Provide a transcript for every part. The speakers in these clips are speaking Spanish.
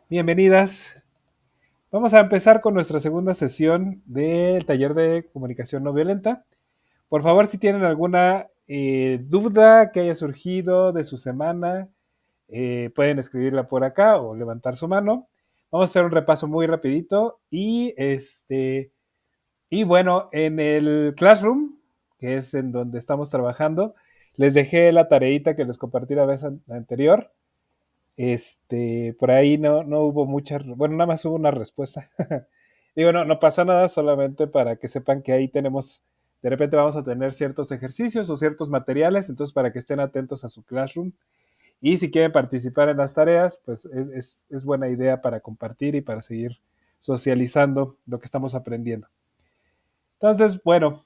Bienvenidas. Vamos a empezar con nuestra segunda sesión del taller de comunicación no violenta. Por favor, si tienen alguna duda que haya surgido de su semana, pueden escribirla por acá o levantar su mano. Vamos a hacer un repaso muy rapidito y bueno, en el Classroom, que es en donde estamos trabajando, les dejé la tareita que les compartí la vez anterior. Por ahí no hubo muchas, bueno, nada más hubo una respuesta. Digo, no pasa nada, solamente para que sepan que ahí tenemos, de repente vamos a tener ciertos ejercicios o ciertos materiales, entonces para que estén atentos a su Classroom. Y si quieren participar en las tareas, pues es buena idea para compartir y para seguir socializando lo que estamos aprendiendo. Entonces, bueno,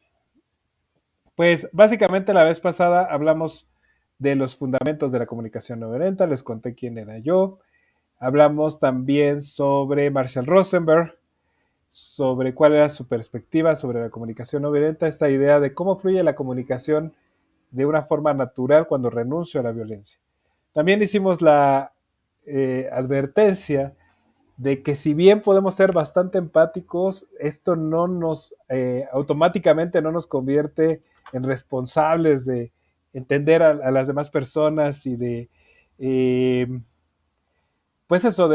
pues básicamente la vez pasada hablamos de los fundamentos de la comunicación no violenta, les conté quién era yo. Hablamos también sobre Marshall Rosenberg, sobre cuál era su perspectiva sobre la comunicación no violenta, esta idea de cómo fluye la comunicación de una forma natural cuando renuncio a la violencia. También hicimos la advertencia de que si bien podemos ser bastante empáticos, esto no nos automáticamente no nos convierte en responsables de entender a las demás personas y de pues eso,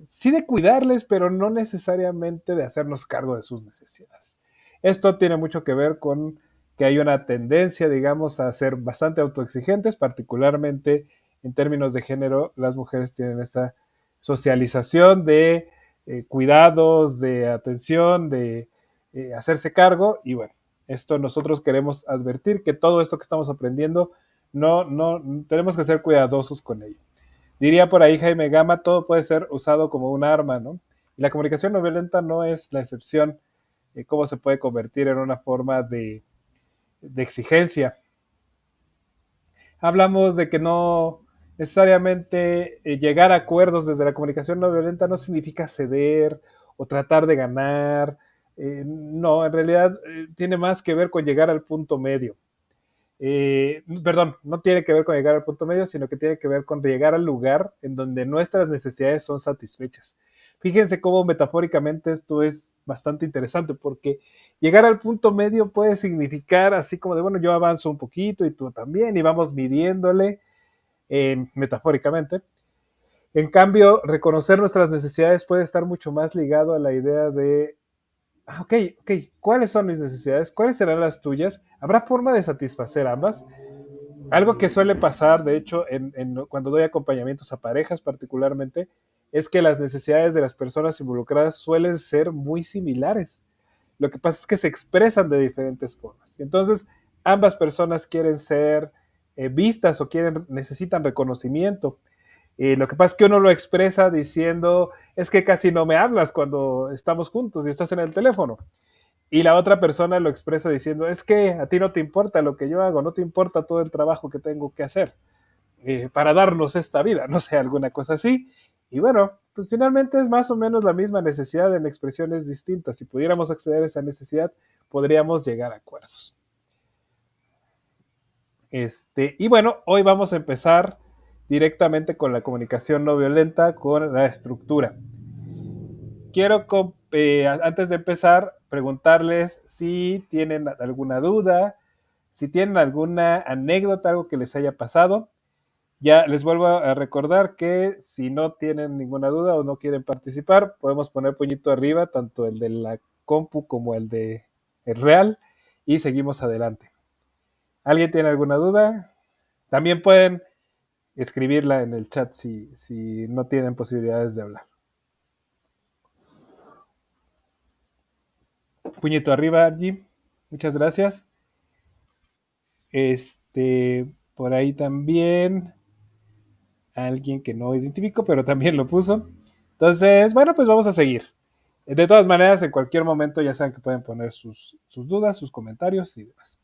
sí de cuidarles, pero no necesariamente de hacernos cargo de sus necesidades. Esto tiene mucho que ver con que hay una tendencia, digamos, a ser bastante autoexigentes, particularmente en términos de género, las mujeres tienen esta socialización de cuidados, de atención, de hacerse cargo, y bueno, esto nosotros queremos advertir que todo esto que estamos aprendiendo, no tenemos que ser cuidadosos con ello. Diría por ahí Jaime Gama, todo puede ser usado como un arma, ¿no? Y la comunicación no violenta no es la excepción de cómo se puede convertir en una forma de exigencia. Hablamos de que no necesariamente llegar a acuerdos desde la comunicación no violenta no significa ceder o tratar de ganar. No, en realidad tiene más que ver con llegar al punto medio. Perdón, no tiene que ver con llegar al punto medio, sino que tiene que ver con llegar al lugar en donde nuestras necesidades son satisfechas. Fíjense cómo metafóricamente esto es bastante interesante, porque llegar al punto medio puede significar así como de, bueno, yo avanzo un poquito y tú también, y vamos midiéndole metafóricamente. En cambio, reconocer nuestras necesidades puede estar mucho más ligado a la idea de ok, ¿cuáles son mis necesidades? ¿Cuáles serán las tuyas? ¿Habrá forma de satisfacer ambas? Algo que suele pasar, de hecho, cuando doy acompañamientos a parejas particularmente, es que las necesidades de las personas involucradas suelen ser muy similares. Lo que pasa es que se expresan de diferentes formas. Entonces, ambas personas quieren ser vistas o necesitan reconocimiento. Lo que pasa es que uno lo expresa diciendo, es que casi no me hablas cuando estamos juntos y estás en el teléfono. Y la otra persona lo expresa diciendo, es que a ti no te importa lo que yo hago, no te importa todo el trabajo que tengo que hacer para darnos esta vida, no sé, alguna cosa así. Y bueno, pues finalmente es más o menos la misma necesidad en expresiones distintas. Si pudiéramos acceder a esa necesidad, podríamos llegar a acuerdos. Y bueno, hoy vamos a empezar directamente con la comunicación no violenta, con la estructura. Quiero, antes de empezar, preguntarles si tienen alguna duda, si tienen alguna anécdota, algo que les haya pasado. Ya les vuelvo a recordar que si no tienen ninguna duda o no quieren participar, podemos poner puñito arriba, tanto el de la compu como el de el real, y seguimos adelante. ¿Alguien tiene alguna duda? También pueden escribirla en el chat si no tienen posibilidades de hablar. Puñito arriba, Argy. Muchas gracias. Por ahí también alguien que no identifico, pero también lo puso. Entonces, bueno, pues vamos a seguir. De todas maneras, en cualquier momento ya saben que pueden poner sus dudas, sus comentarios y demás.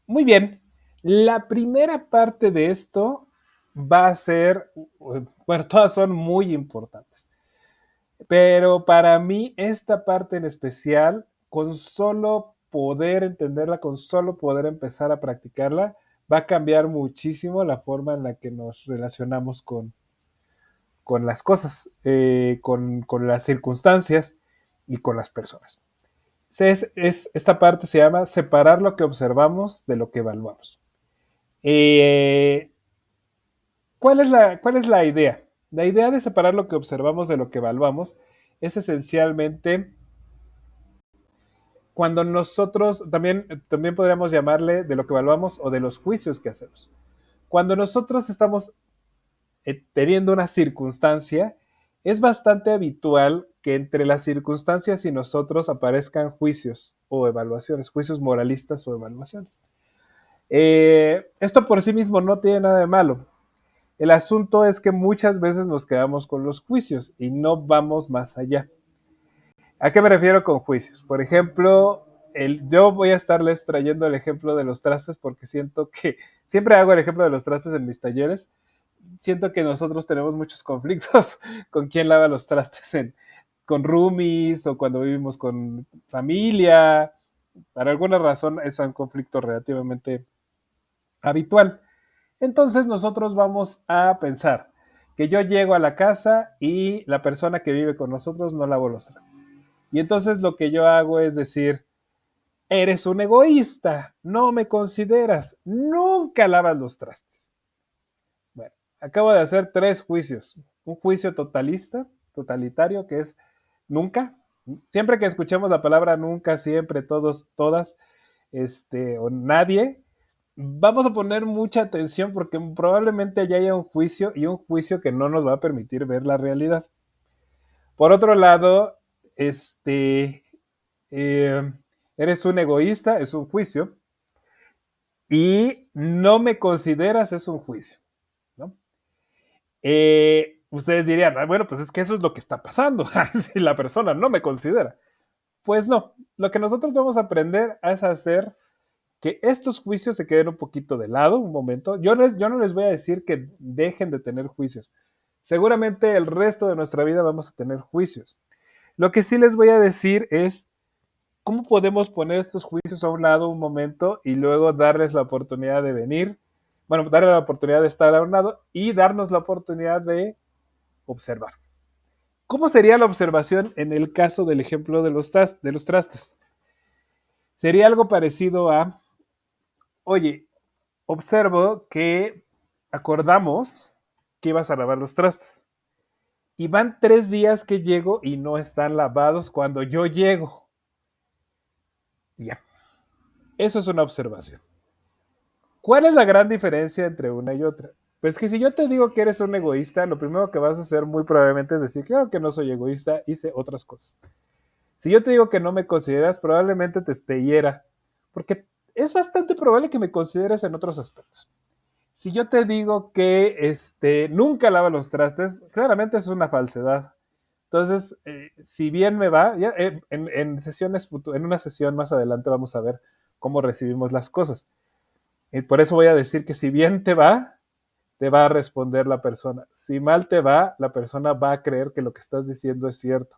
Muy bien. La primera parte de esto va a ser, bueno, todas son muy importantes, pero para mí esta parte en especial, con solo poder entenderla, con solo poder empezar a practicarla, va a cambiar muchísimo la forma en la que nos relacionamos con las cosas, con las circunstancias y con las personas. Esta parte se llama separar lo que observamos de lo que evaluamos. Eh, ¿Cuál es la idea? La idea de separar lo que observamos de lo que evaluamos es esencialmente cuando nosotros, también podríamos llamarle de lo que evaluamos o de los juicios que hacemos. Cuando nosotros estamos teniendo una circunstancia, es bastante habitual que entre las circunstancias y nosotros aparezcan juicios o evaluaciones, juicios moralistas o evaluaciones. Esto por sí mismo no tiene nada de malo. El asunto es que muchas veces nos quedamos con los juicios y no vamos más allá. ¿A qué me refiero con juicios? Por ejemplo, yo voy a estarles trayendo el ejemplo de los trastes porque siento que siempre hago el ejemplo de los trastes en mis talleres. Siento que nosotros tenemos muchos conflictos con quién lava los trastes con roomies o cuando vivimos con familia. Por alguna razón es un conflicto relativamente habitual. Entonces nosotros vamos a pensar que yo llego a la casa y la persona que vive con nosotros no lavó los trastes. Y entonces lo que yo hago es decir, eres un egoísta, no me consideras, nunca lavas los trastes. Bueno, acabo de hacer 3 juicios. Un juicio totalitario, que es nunca. Siempre que escuchemos la palabra nunca, siempre, todos, todas, o nadie, vamos a poner mucha atención porque probablemente allá haya un juicio y un juicio que no nos va a permitir ver la realidad. Por otro lado, eres un egoísta, es un juicio, y no me consideras, es un juicio, ¿no? Ustedes dirían, bueno, pues es que eso es lo que está pasando, si la persona no me considera. Pues no, lo que nosotros vamos a aprender es hacer que estos juicios se queden un poquito de lado, un momento. Yo no les voy a decir que dejen de tener juicios. Seguramente el resto de nuestra vida vamos a tener juicios. Lo que sí les voy a decir es cómo podemos poner estos juicios a un lado un momento y luego darles la oportunidad de venir, bueno, darle la oportunidad de estar a un lado y darnos la oportunidad de observar. ¿Cómo sería la observación en el caso del ejemplo de los trastes? Sería algo parecido a, oye, observo que acordamos que ibas a lavar los trastes. Y van 3 días que llego y no están lavados cuando yo llego. Ya. Eso es una observación. ¿Cuál es la gran diferencia entre una y otra? Pues que si yo te digo que eres un egoísta, lo primero que vas a hacer muy probablemente es decir, claro que no soy egoísta, hice otras cosas. Si yo te digo que no me consideras, probablemente te hiera, porque es bastante probable que me consideres en otros aspectos. Si yo te digo que nunca lava los trastes, claramente es una falsedad. Entonces, si bien me va, ya, en una sesión más adelante vamos a ver cómo recibimos las cosas. Por eso voy a decir que si bien te va a responder la persona. Si mal te va, la persona va a creer que lo que estás diciendo es cierto.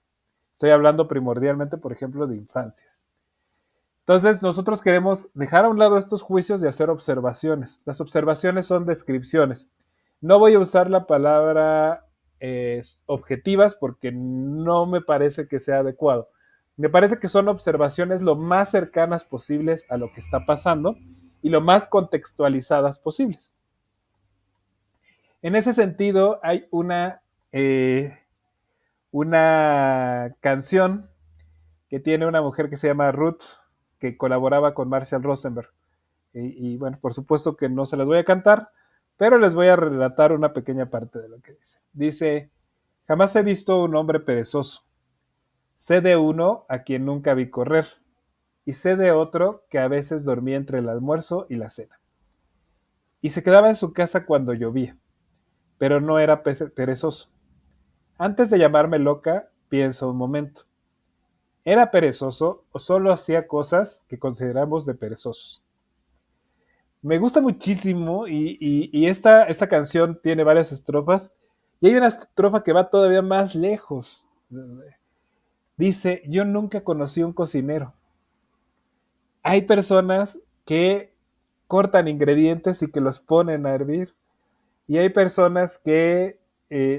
Estoy hablando primordialmente, por ejemplo, de infancias. Entonces, nosotros queremos dejar a un lado estos juicios y hacer observaciones. Las observaciones son descripciones. No voy a usar la palabra objetivas porque no me parece que sea adecuado. Me parece que son observaciones lo más cercanas posibles a lo que está pasando y lo más contextualizadas posibles. En ese sentido, hay una canción que tiene una mujer que se llama Ruth, que colaboraba con Marshall Rosenberg. Y bueno, por supuesto que no se las voy a cantar, pero les voy a relatar una pequeña parte de lo que dice. Dice, jamás he visto un hombre perezoso. Sé de uno a quien nunca vi correr, y sé de otro que a veces dormía entre el almuerzo y la cena. Y se quedaba en su casa cuando llovía, pero no era perezoso. Antes de llamarme loca, pienso un momento. ¿Era perezoso o solo hacía cosas que consideramos de perezosos? Me gusta muchísimo y esta canción tiene varias estrofas y hay una estrofa que va todavía más lejos. Dice, yo nunca conocí un cocinero. Hay personas que cortan ingredientes y que los ponen a hervir y hay personas que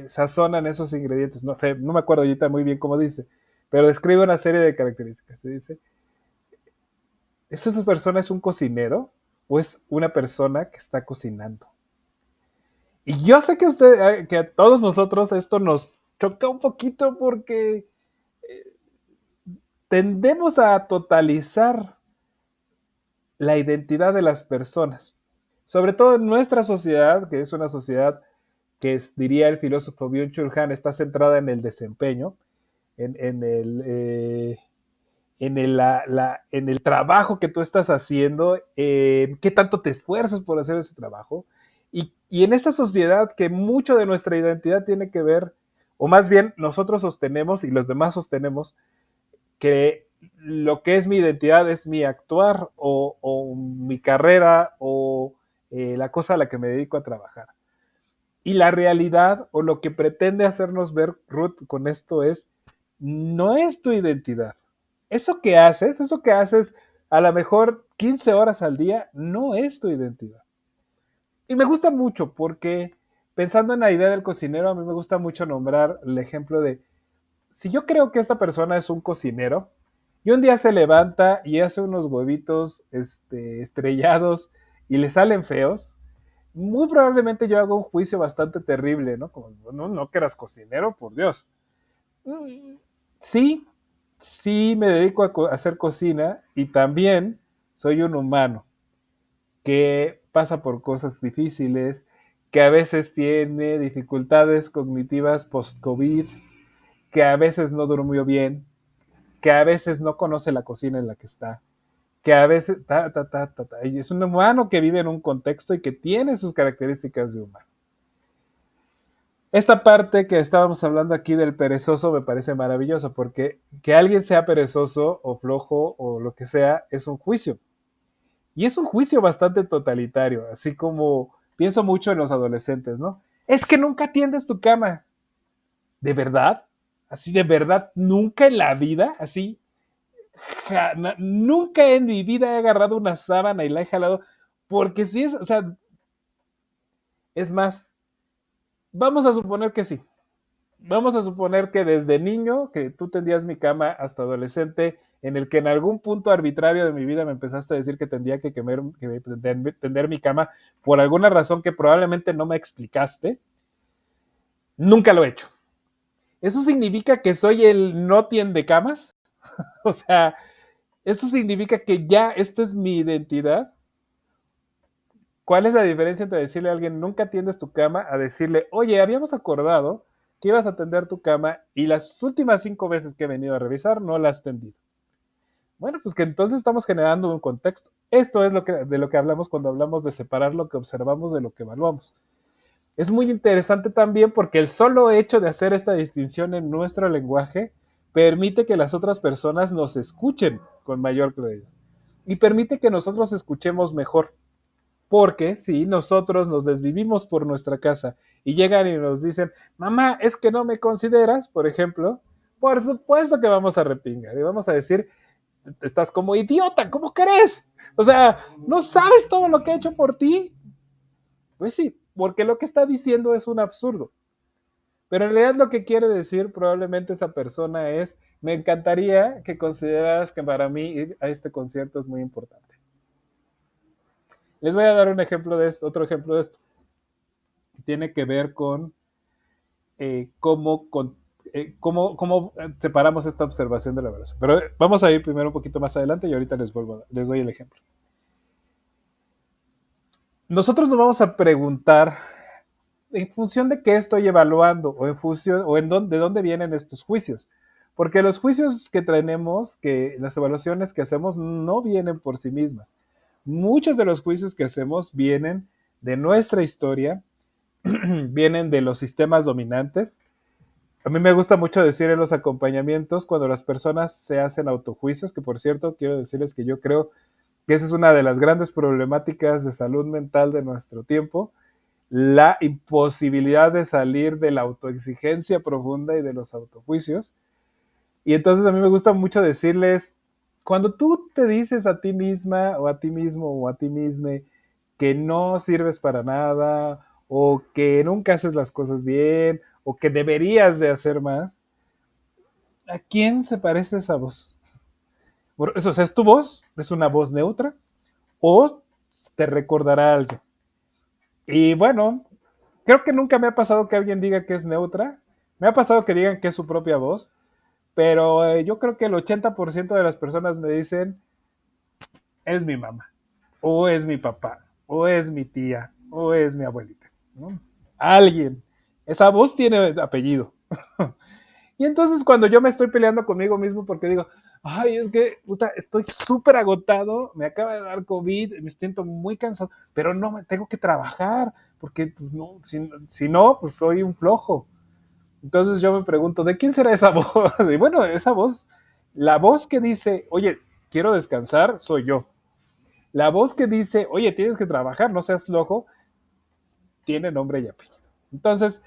sazonan esos ingredientes. No sé, no me acuerdo ahorita muy bien cómo dice, pero describe una serie de características. Se dice, ¿esta persona es un cocinero o es una persona que está cocinando? Y yo sé que que a todos nosotros esto nos choca un poquito porque tendemos a totalizar la identidad de las personas. Sobre todo en nuestra sociedad, que es una sociedad que diría el filósofo Byung-Chul Han, está centrada en el desempeño, en el, en el trabajo que tú estás haciendo, qué tanto te esfuerzas por hacer ese trabajo. Y en esta sociedad que mucho de nuestra identidad tiene que ver, o más bien nosotros sostenemos y los demás sostenemos, que lo que es mi identidad es mi actuar o mi carrera o la cosa a la que me dedico a trabajar. Y la realidad o lo que pretende hacernos ver Ruth con esto es, no es tu identidad. Eso que haces a lo mejor 15 horas al día, no es tu identidad. Y me gusta mucho porque pensando en la idea del cocinero, a mí me gusta mucho nombrar el ejemplo de, si yo creo que esta persona es un cocinero, y un día se levanta y hace unos huevitos estrellados y le salen feos, muy probablemente yo hago un juicio bastante terrible, ¿no? Como, no que eras cocinero, por Dios. Sí, sí me dedico a hacer cocina y también soy un humano que pasa por cosas difíciles, que a veces tiene dificultades cognitivas post-COVID, que a veces no durmió bien, que a veces no conoce la cocina en la que está, que a veces y es un humano que vive en un contexto y que tiene sus características de humano. Esta parte que estábamos hablando aquí del perezoso me parece maravilloso porque que alguien sea perezoso o flojo o lo que sea es un juicio. Y es un juicio bastante totalitario, así como pienso mucho en los adolescentes, ¿no? Es que nunca atiendes tu cama. ¿De verdad? Así de verdad, nunca en la vida, así, nunca en mi vida he agarrado una sábana y la he jalado, porque si es, o sea, es más, vamos a suponer que sí. Vamos a suponer que desde niño, que tú tendías mi cama hasta adolescente, en el que en algún punto arbitrario de mi vida me empezaste a decir que tendría que tender mi cama por alguna razón que probablemente no me explicaste, nunca lo he hecho. ¿Eso significa que soy el no tiende camas? O sea, ¿eso significa que ya esta es mi identidad? ¿Cuál es la diferencia entre decirle a alguien nunca tiendes tu cama a decirle, oye, habíamos acordado que ibas a tender tu cama y las últimas 5 veces que he venido a revisar no la has tendido? Bueno, pues que entonces estamos generando un contexto. Esto es de lo que hablamos cuando hablamos de separar lo que observamos de lo que evaluamos. Es muy interesante también porque el solo hecho de hacer esta distinción en nuestro lenguaje permite que las otras personas nos escuchen con mayor claridad y permite que nosotros escuchemos mejor. Porque si nosotros nos desvivimos por nuestra casa y llegan y nos dicen, mamá, es que no me consideras, por ejemplo, por supuesto que vamos a repingar y vamos a decir, estás como idiota, ¿cómo crees? O sea, ¿no sabes todo lo que he hecho por ti? Pues sí, porque lo que está diciendo es un absurdo. Pero en realidad lo que quiere decir probablemente esa persona es, me encantaría que consideraras que para mí ir a este concierto es muy importante. Les voy a dar un ejemplo de esto, otro ejemplo de esto. Tiene que ver con cómo separamos esta observación de la evaluación. Pero vamos a ir primero un poquito más adelante y ahorita les doy el ejemplo. Nosotros nos vamos a preguntar en función de qué estoy evaluando o en función o de dónde vienen estos juicios. Porque los juicios que tenemos, que las evaluaciones que hacemos no vienen por sí mismas. Muchos de los juicios que hacemos vienen de nuestra historia, vienen de los sistemas dominantes. A mí me gusta mucho decir en los acompañamientos cuando las personas se hacen autojuicios, que por cierto quiero decirles que yo creo que esa es una de las grandes problemáticas de salud mental de nuestro tiempo, la imposibilidad de salir de la autoexigencia profunda y de los autojuicios. Y entonces a mí me gusta mucho decirles, cuando tú te dices a ti misma o a ti mismo o a ti misma que no sirves para nada o que nunca haces las cosas bien, o que deberías de hacer más, ¿a quién se parece esa voz? Eso, o sea, ¿es tu voz? ¿Es una voz neutra? ¿O te recordará a alguien? Y bueno, creo que nunca me ha pasado que alguien diga que es neutra. Me ha pasado que digan que es su propia voz, pero yo creo que el 80% de las personas me dicen, es mi mamá, o es mi papá, o es mi tía, o es mi abuelita, ¿no? Alguien. Esa voz tiene apellido. Y entonces cuando yo me estoy peleando conmigo mismo porque digo, ay, es que puta, estoy súper agotado, me acaba de dar COVID, me siento muy cansado, pero no, me tengo que trabajar, porque pues, no, si no, pues soy un flojo. Entonces yo me pregunto, ¿de quién será esa voz? Y bueno, esa voz, la voz que dice, oye, quiero descansar, soy yo. La voz que dice, oye, tienes que trabajar, no seas flojo, tiene nombre y apellido. Entonces,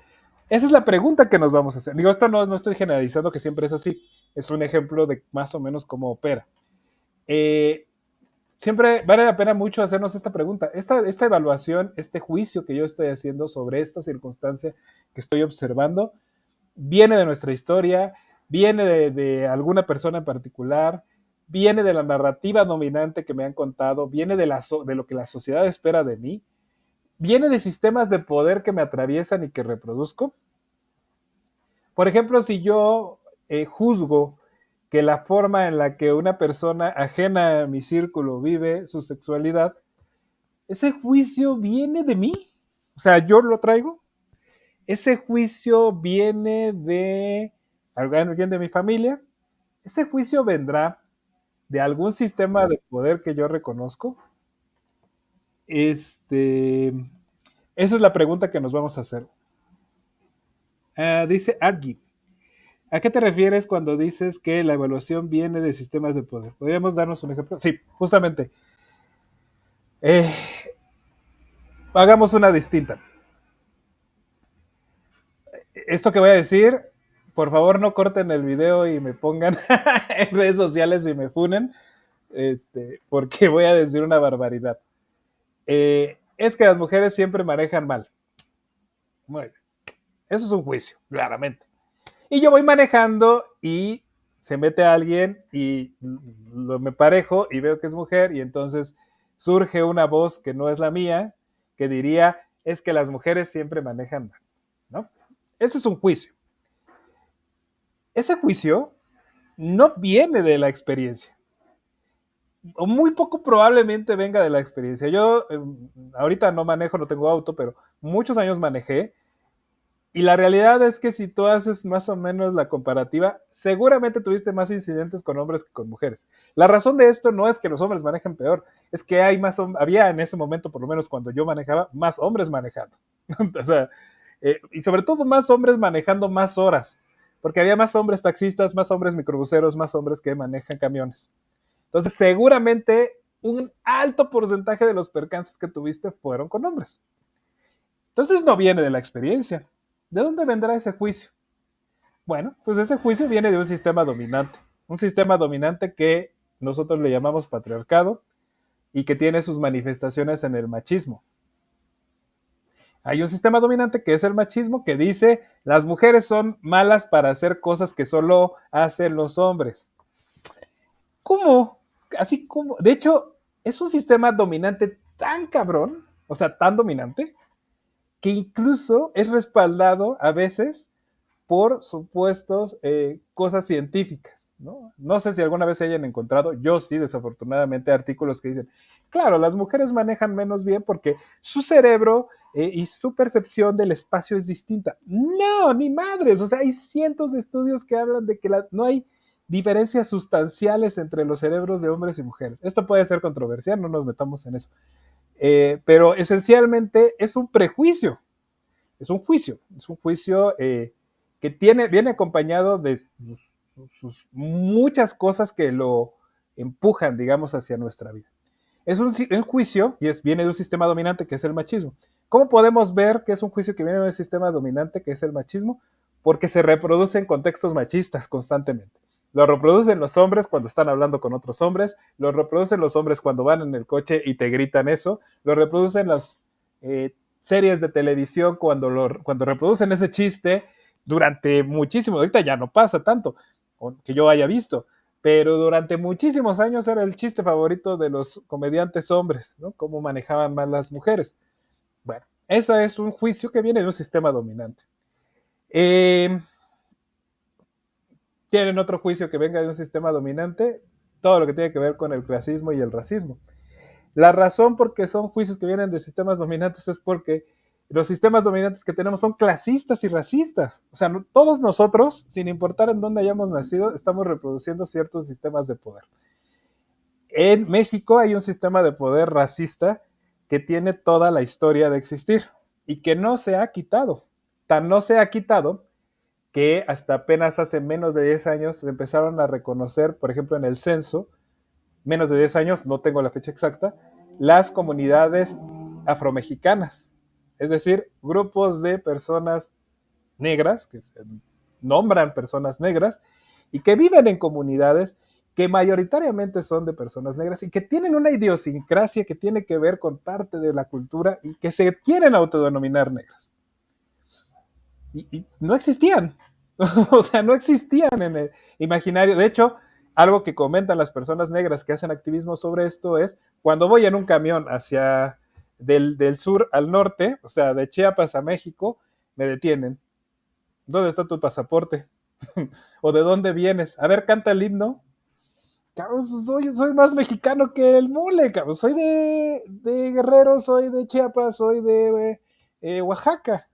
esa es la pregunta que nos vamos a hacer. Digo, esto no estoy generalizando que siempre es así. Es un ejemplo de más o menos cómo opera. Eh, Siempre vale la pena mucho hacernos esta pregunta. Esta evaluación, este juicio que yo estoy haciendo sobre esta circunstancia que estoy observando, viene de nuestra historia, viene de alguna persona en particular, viene de la narrativa dominante que me han contado, viene de lo que la sociedad espera de mí, viene de sistemas de poder que me atraviesan y que reproduzco. Por ejemplo, si yo juzgo que la forma en la que una persona ajena a mi círculo vive su sexualidad, ese juicio viene de mí. O sea, yo lo traigo. Ese juicio viene de alguien de mi familia. Ese juicio vendrá de algún sistema de poder que yo reconozco. Esa es la pregunta que nos vamos a hacer. Dice Argy, ¿a qué te refieres cuando dices que la evaluación viene de sistemas de poder? ¿Podríamos darnos un ejemplo? Sí, justamente. Eh, Hagamos una distinta. Esto que voy a decir, por favor no corten el video y me pongan en redes sociales y me funen, porque voy a decir una barbaridad. Es que las mujeres siempre manejan mal. Muy bien. Eso es un juicio, claramente. Y yo voy manejando y se mete alguien y me parejo y veo que es mujer y entonces surge una voz que no es la mía, que diría, es que las mujeres siempre manejan mal, ¿no? Ese es un juicio. Ese juicio no viene de la experiencia, o muy poco probablemente venga de la experiencia. Yo ahorita no manejo, no tengo auto, pero muchos años manejé. Y la realidad es que si tú haces más o menos la comparativa, seguramente tuviste más incidentes con hombres que con mujeres. La razón de esto no es que los hombres manejen peor, es que había en ese momento, por lo menos cuando yo manejaba, más hombres manejando. O sea, y sobre todo más hombres manejando más horas, porque había más hombres taxistas, más hombres microbuseros, más hombres que manejan camiones. Entonces, seguramente un alto porcentaje de los percances que tuviste fueron con hombres. Entonces, no viene de la experiencia. ¿De dónde vendrá ese juicio? Bueno, pues ese juicio viene de un sistema dominante que nosotros le llamamos patriarcado y que tiene sus manifestaciones en el machismo. Hay un sistema dominante que es el machismo que dice las mujeres son malas para hacer cosas que solo hacen los hombres. ¿Cómo? Así como, de hecho, es un sistema dominante tan cabrón, o sea, tan dominante, que incluso es respaldado a veces por supuestos cosas científicas, ¿no? No sé si alguna vez se hayan encontrado, yo sí, desafortunadamente, artículos que dicen, claro, las mujeres manejan menos bien porque su cerebro y su percepción del espacio es distinta. No, ni madres, o sea, hay cientos de estudios que hablan de que no hay diferencias sustanciales entre los cerebros de hombres y mujeres. Esto puede ser controversial, no nos metamos en eso. Pero esencialmente es un prejuicio, es un juicio que viene acompañado de sus muchas cosas que lo empujan, digamos, hacia nuestra vida. Es un juicio y viene de un sistema dominante que es el machismo. ¿Cómo podemos ver que es un juicio que viene de un sistema dominante que es el machismo? Porque se reproduce en contextos machistas constantemente. Lo reproducen los hombres cuando están hablando con otros hombres, lo reproducen los hombres cuando van en el coche y te gritan eso, lo reproducen series de televisión cuando reproducen ese chiste durante muchísimo, ahorita ya no pasa tanto, que yo haya visto, pero durante muchísimos años era el chiste favorito de los comediantes hombres, ¿no? Cómo manejaban mal las mujeres. Bueno, eso es un juicio que viene de un sistema dominante. Eh, Tienen otro juicio que venga de un sistema dominante, todo lo que tiene que ver con el clasismo y el racismo. La razón por qué son juicios que vienen de sistemas dominantes es porque los sistemas dominantes que tenemos son clasistas y racistas. O sea, todos nosotros, sin importar en dónde hayamos nacido, estamos reproduciendo ciertos sistemas de poder. En México hay un sistema de poder racista que tiene toda la historia de existir y que no se ha quitado. Tan no se ha quitado que hasta apenas hace menos de 10 años empezaron a reconocer, por ejemplo, en el censo, menos de 10 años, no tengo la fecha exacta, las comunidades afromexicanas, es decir, grupos de personas negras, que se nombran personas negras, y que viven en comunidades que mayoritariamente son de personas negras y que tienen una idiosincrasia que tiene que ver con parte de la cultura y que se quieren autodenominar negras. Y no existían, o sea, no existían en el imaginario. De hecho, algo que comentan las personas negras que hacen activismo sobre esto es, cuando voy en un camión hacia del sur al norte, o sea, de Chiapas a México, me detienen. ¿Dónde está tu pasaporte? ¿O de dónde vienes? A ver, canta el himno. Cabrón, soy más mexicano que el mole, cabrón. Soy de Guerrero, soy de Chiapas, soy de Oaxaca.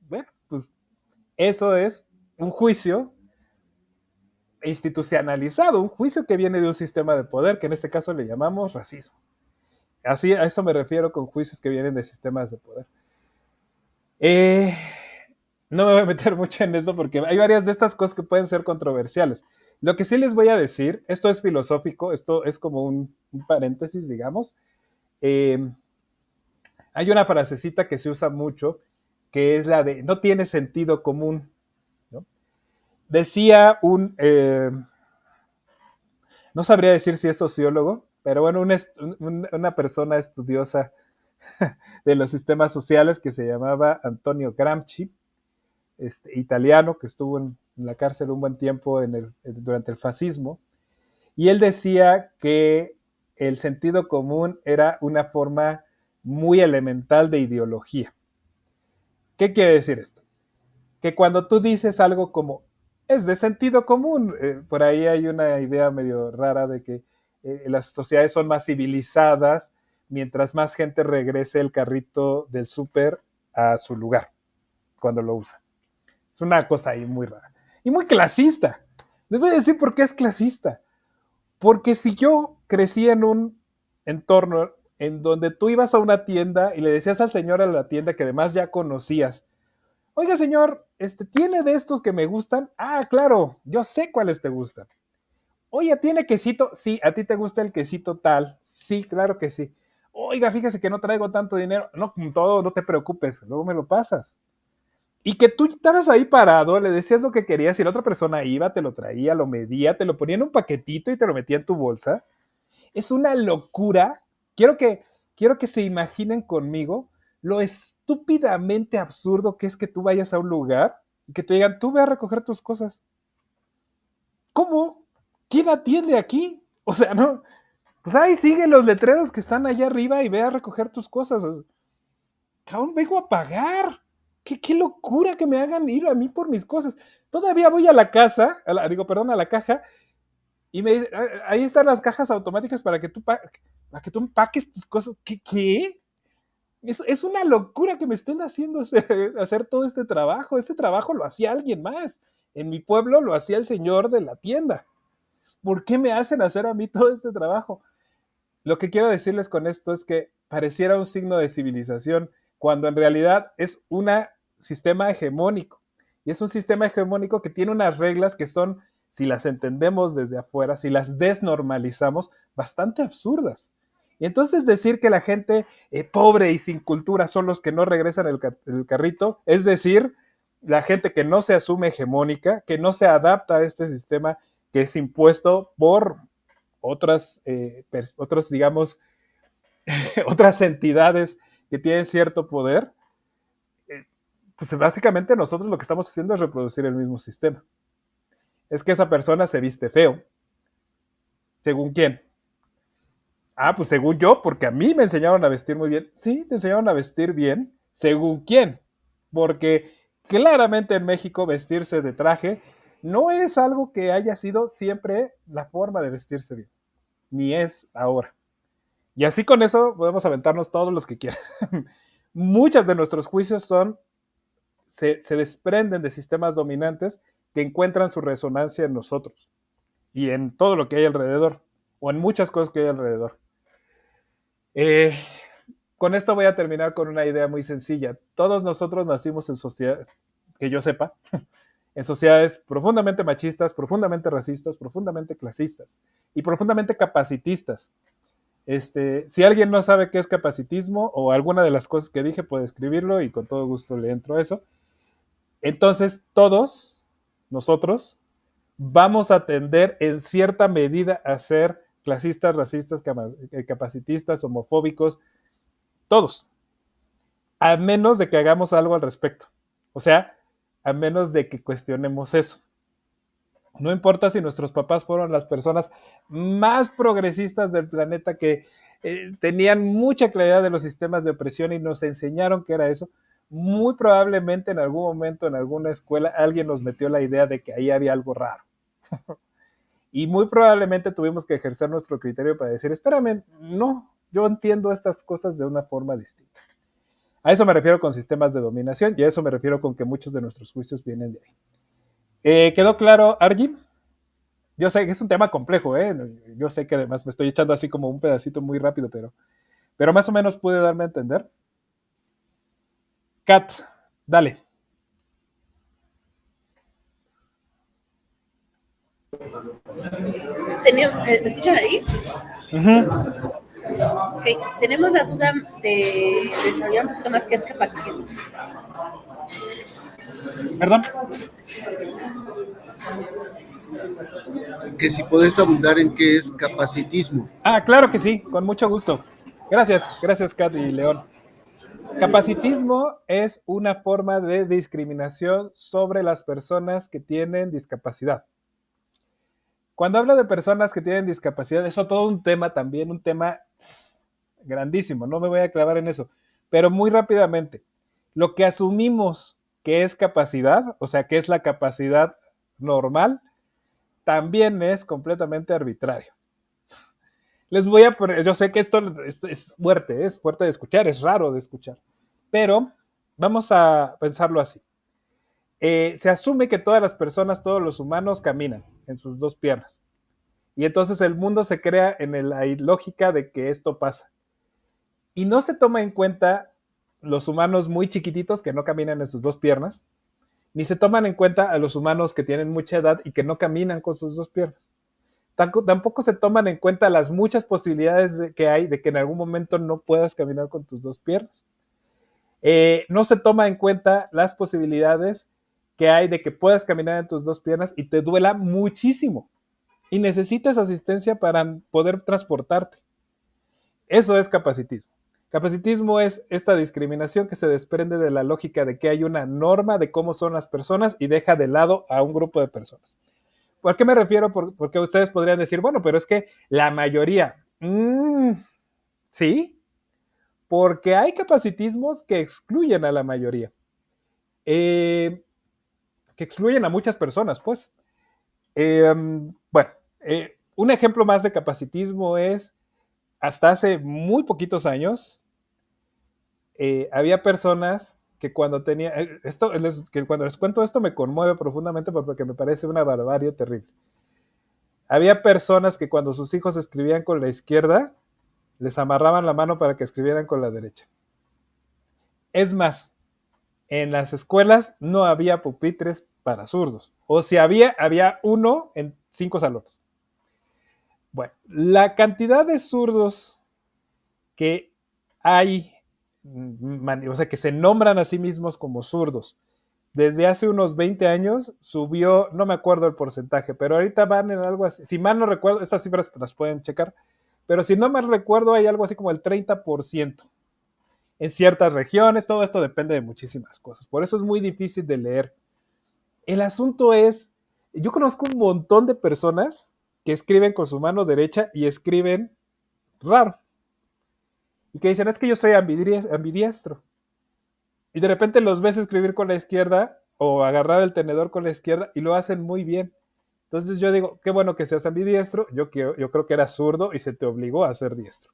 Bueno, pues eso es un juicio institucionalizado, un juicio que viene de un sistema de poder, que en este caso le llamamos racismo. Así, a eso me refiero con juicios que vienen de sistemas de poder. Eh, no me voy a meter mucho en eso porque hay varias de estas cosas que pueden ser controversiales. Lo que sí les voy a decir, esto es filosófico, esto es como un paréntesis, digamos. Eh, Hay una frasecita que se usa mucho, que es la de no tiene sentido común, ¿no? Decía no sabría decir si es sociólogo, pero bueno, una persona estudiosa de los sistemas sociales que se llamaba Antonio Gramsci, italiano, que estuvo en la cárcel un buen tiempo durante el fascismo, y él decía que el sentido común era una forma muy elemental de ideología. ¿Qué quiere decir esto? Que cuando tú dices algo como es de sentido común, por ahí hay una idea medio rara de que las sociedades son más civilizadas mientras más gente regrese el carrito del súper a su lugar cuando lo usa. Es una cosa ahí muy rara y muy clasista. Les voy a decir por qué es clasista. Porque si yo crecí en un entorno en donde tú ibas a una tienda y le decías al señor a la tienda que además ya conocías, oiga señor, ¿tiene de estos que me gustan? Ah, claro, yo sé cuáles te gustan. Oye, ¿tiene quesito? Sí, ¿a ti te gusta el quesito tal? Sí, claro que sí. Oiga, fíjese que no traigo tanto dinero. No, con todo, no te preocupes, luego me lo pasas. Y que tú estabas ahí parado, le decías lo que querías y la otra persona iba, te lo traía, lo medía, te lo ponía en un paquetito y te lo metía en tu bolsa. Es una locura. Quiero que, quiero que se imaginen conmigo lo estúpidamente absurdo que es que tú vayas a un lugar y que te digan, tú ve a recoger tus cosas. ¿Cómo? ¿Quién atiende aquí? O sea, no. Pues ahí sigue los letreros que están allá arriba y ve a recoger tus cosas. Cabrón, vengo a pagar. Qué locura que me hagan ir a mí por mis cosas. Todavía voy a la casa, a la caja, y me dice, ahí están las cajas automáticas para que tú empaques tus cosas. ¿Qué? Es una locura que me estén haciendo hacer todo este trabajo. Este trabajo lo hacía alguien más. En mi pueblo lo hacía el señor de la tienda. ¿Por qué me hacen hacer a mí todo este trabajo? Lo que quiero decirles con esto es que pareciera un signo de civilización, cuando en realidad es un sistema hegemónico. Y es un sistema hegemónico que tiene unas reglas que son, si las entendemos desde afuera, si las desnormalizamos, bastante absurdas. Y entonces decir que la gente pobre y sin cultura son los que no regresan el carrito, es decir, la gente que no se asume hegemónica, que no se adapta a este sistema que es impuesto por otras, digamos, otras entidades que tienen cierto poder, pues básicamente nosotros lo que estamos haciendo es reproducir el mismo sistema. Es que esa persona se viste feo. ¿Según quién? Ah, pues según yo, porque a mí me enseñaron a vestir muy bien. Sí, te enseñaron a vestir bien. ¿Según quién? Porque claramente en México vestirse de traje no es algo que haya sido siempre la forma de vestirse bien. Ni es ahora. Y así con eso podemos aventarnos todos los que quieran. Muchos de nuestros juicios se desprenden de sistemas dominantes que encuentran su resonancia en nosotros y en todo lo que hay alrededor, o en muchas cosas que hay alrededor. Eh, con esto voy a terminar con una idea muy sencilla. Todos nosotros nacimos en sociedad, que yo sepa, en sociedades profundamente machistas, profundamente racistas, profundamente clasistas y profundamente capacitistas. Si alguien no sabe qué es capacitismo o alguna de las cosas que dije, puede escribirlo y con todo gusto le entro a eso. Entonces, todos nosotros vamos a tender en cierta medida a ser clasistas, racistas, capacitistas, homofóbicos, todos, a menos de que hagamos algo al respecto. O sea, a menos de que cuestionemos eso. No importa si nuestros papás fueron las personas más progresistas del planeta que tenían mucha claridad de los sistemas de opresión y nos enseñaron que era eso. Muy probablemente en algún momento en alguna escuela alguien nos metió la idea de que ahí había algo raro. Y muy probablemente tuvimos que ejercer nuestro criterio para decir, espérame, no, yo entiendo estas cosas de una forma distinta. A eso me refiero con sistemas de dominación y a eso me refiero con que muchos de nuestros juicios vienen de ahí. ¿Quedó claro, Argy? Yo sé que es un tema complejo, ¿eh? Yo sé que además me estoy echando así como un pedacito muy rápido, pero más o menos pude darme a entender. Kat, dale. ¿Me escuchan ahí? Ok, tenemos la duda de desarrollar un poquito más qué es capacitismo. ¿Perdón? Que si podés abundar en qué es capacitismo. Ah, claro que sí, con mucho gusto. Gracias, Kat y León. Capacitismo es una forma de discriminación sobre las personas que tienen discapacidad. Cuando hablo de personas que tienen discapacidad, eso es todo un tema también, un tema grandísimo, no me voy a clavar en eso, pero muy rápidamente, lo que asumimos que es capacidad, o sea, que es la capacidad normal, también es completamente arbitrario. Les voy a poner, yo sé que esto es fuerte de escuchar, es raro de escuchar, pero vamos a pensarlo así. Se asume que todas las personas, todos los humanos caminan en sus dos piernas. Y entonces el mundo se crea en la lógica de que esto pasa. Y no se toma en cuenta los humanos muy chiquititos que no caminan en sus dos piernas, ni se toman en cuenta a los humanos que tienen mucha edad y que no caminan con sus dos piernas. Tampoco se toman en cuenta las muchas posibilidades que hay de que en algún momento no puedas caminar con tus dos piernas. No se toma en cuenta las posibilidades que hay de que puedas caminar en tus dos piernas y te duela muchísimo y necesitas asistencia para poder transportarte. Eso es capacitismo. Capacitismo es esta discriminación que se desprende de la lógica de que hay una norma de cómo son las personas y deja de lado a un grupo de personas. ¿Por qué me refiero? Porque ustedes podrían decir, bueno, pero es que la mayoría, sí, porque hay capacitismos que excluyen a la mayoría, que excluyen a muchas personas, pues. Bueno, un ejemplo más de capacitismo es, hasta hace muy poquitos años, había personas que cuando tenía, que cuando les cuento esto me conmueve profundamente porque me parece una barbarie terrible. Había personas que cuando sus hijos escribían con la izquierda, les amarraban la mano para que escribieran con la derecha. Es más, en las escuelas no había pupitres para zurdos. O si había uno en 5 salones. Bueno, la cantidad de zurdos que hay, o sea, que se nombran a sí mismos como zurdos, desde hace unos 20 años subió, no me acuerdo el porcentaje, pero ahorita van en algo así, si mal no recuerdo, estas cifras las pueden checar, pero si no mal recuerdo hay algo así como el 30%. en ciertas regiones, todo esto depende de muchísimas cosas. Por eso es muy difícil de leer. El asunto es, yo conozco un montón de personas que escriben con su mano derecha y escriben raro. Y que dicen, es que yo soy ambidiestro. Y de repente los ves escribir con la izquierda o agarrar el tenedor con la izquierda y lo hacen muy bien. Entonces yo digo, qué bueno que seas ambidiestro, yo creo que eras zurdo y se te obligó a ser diestro.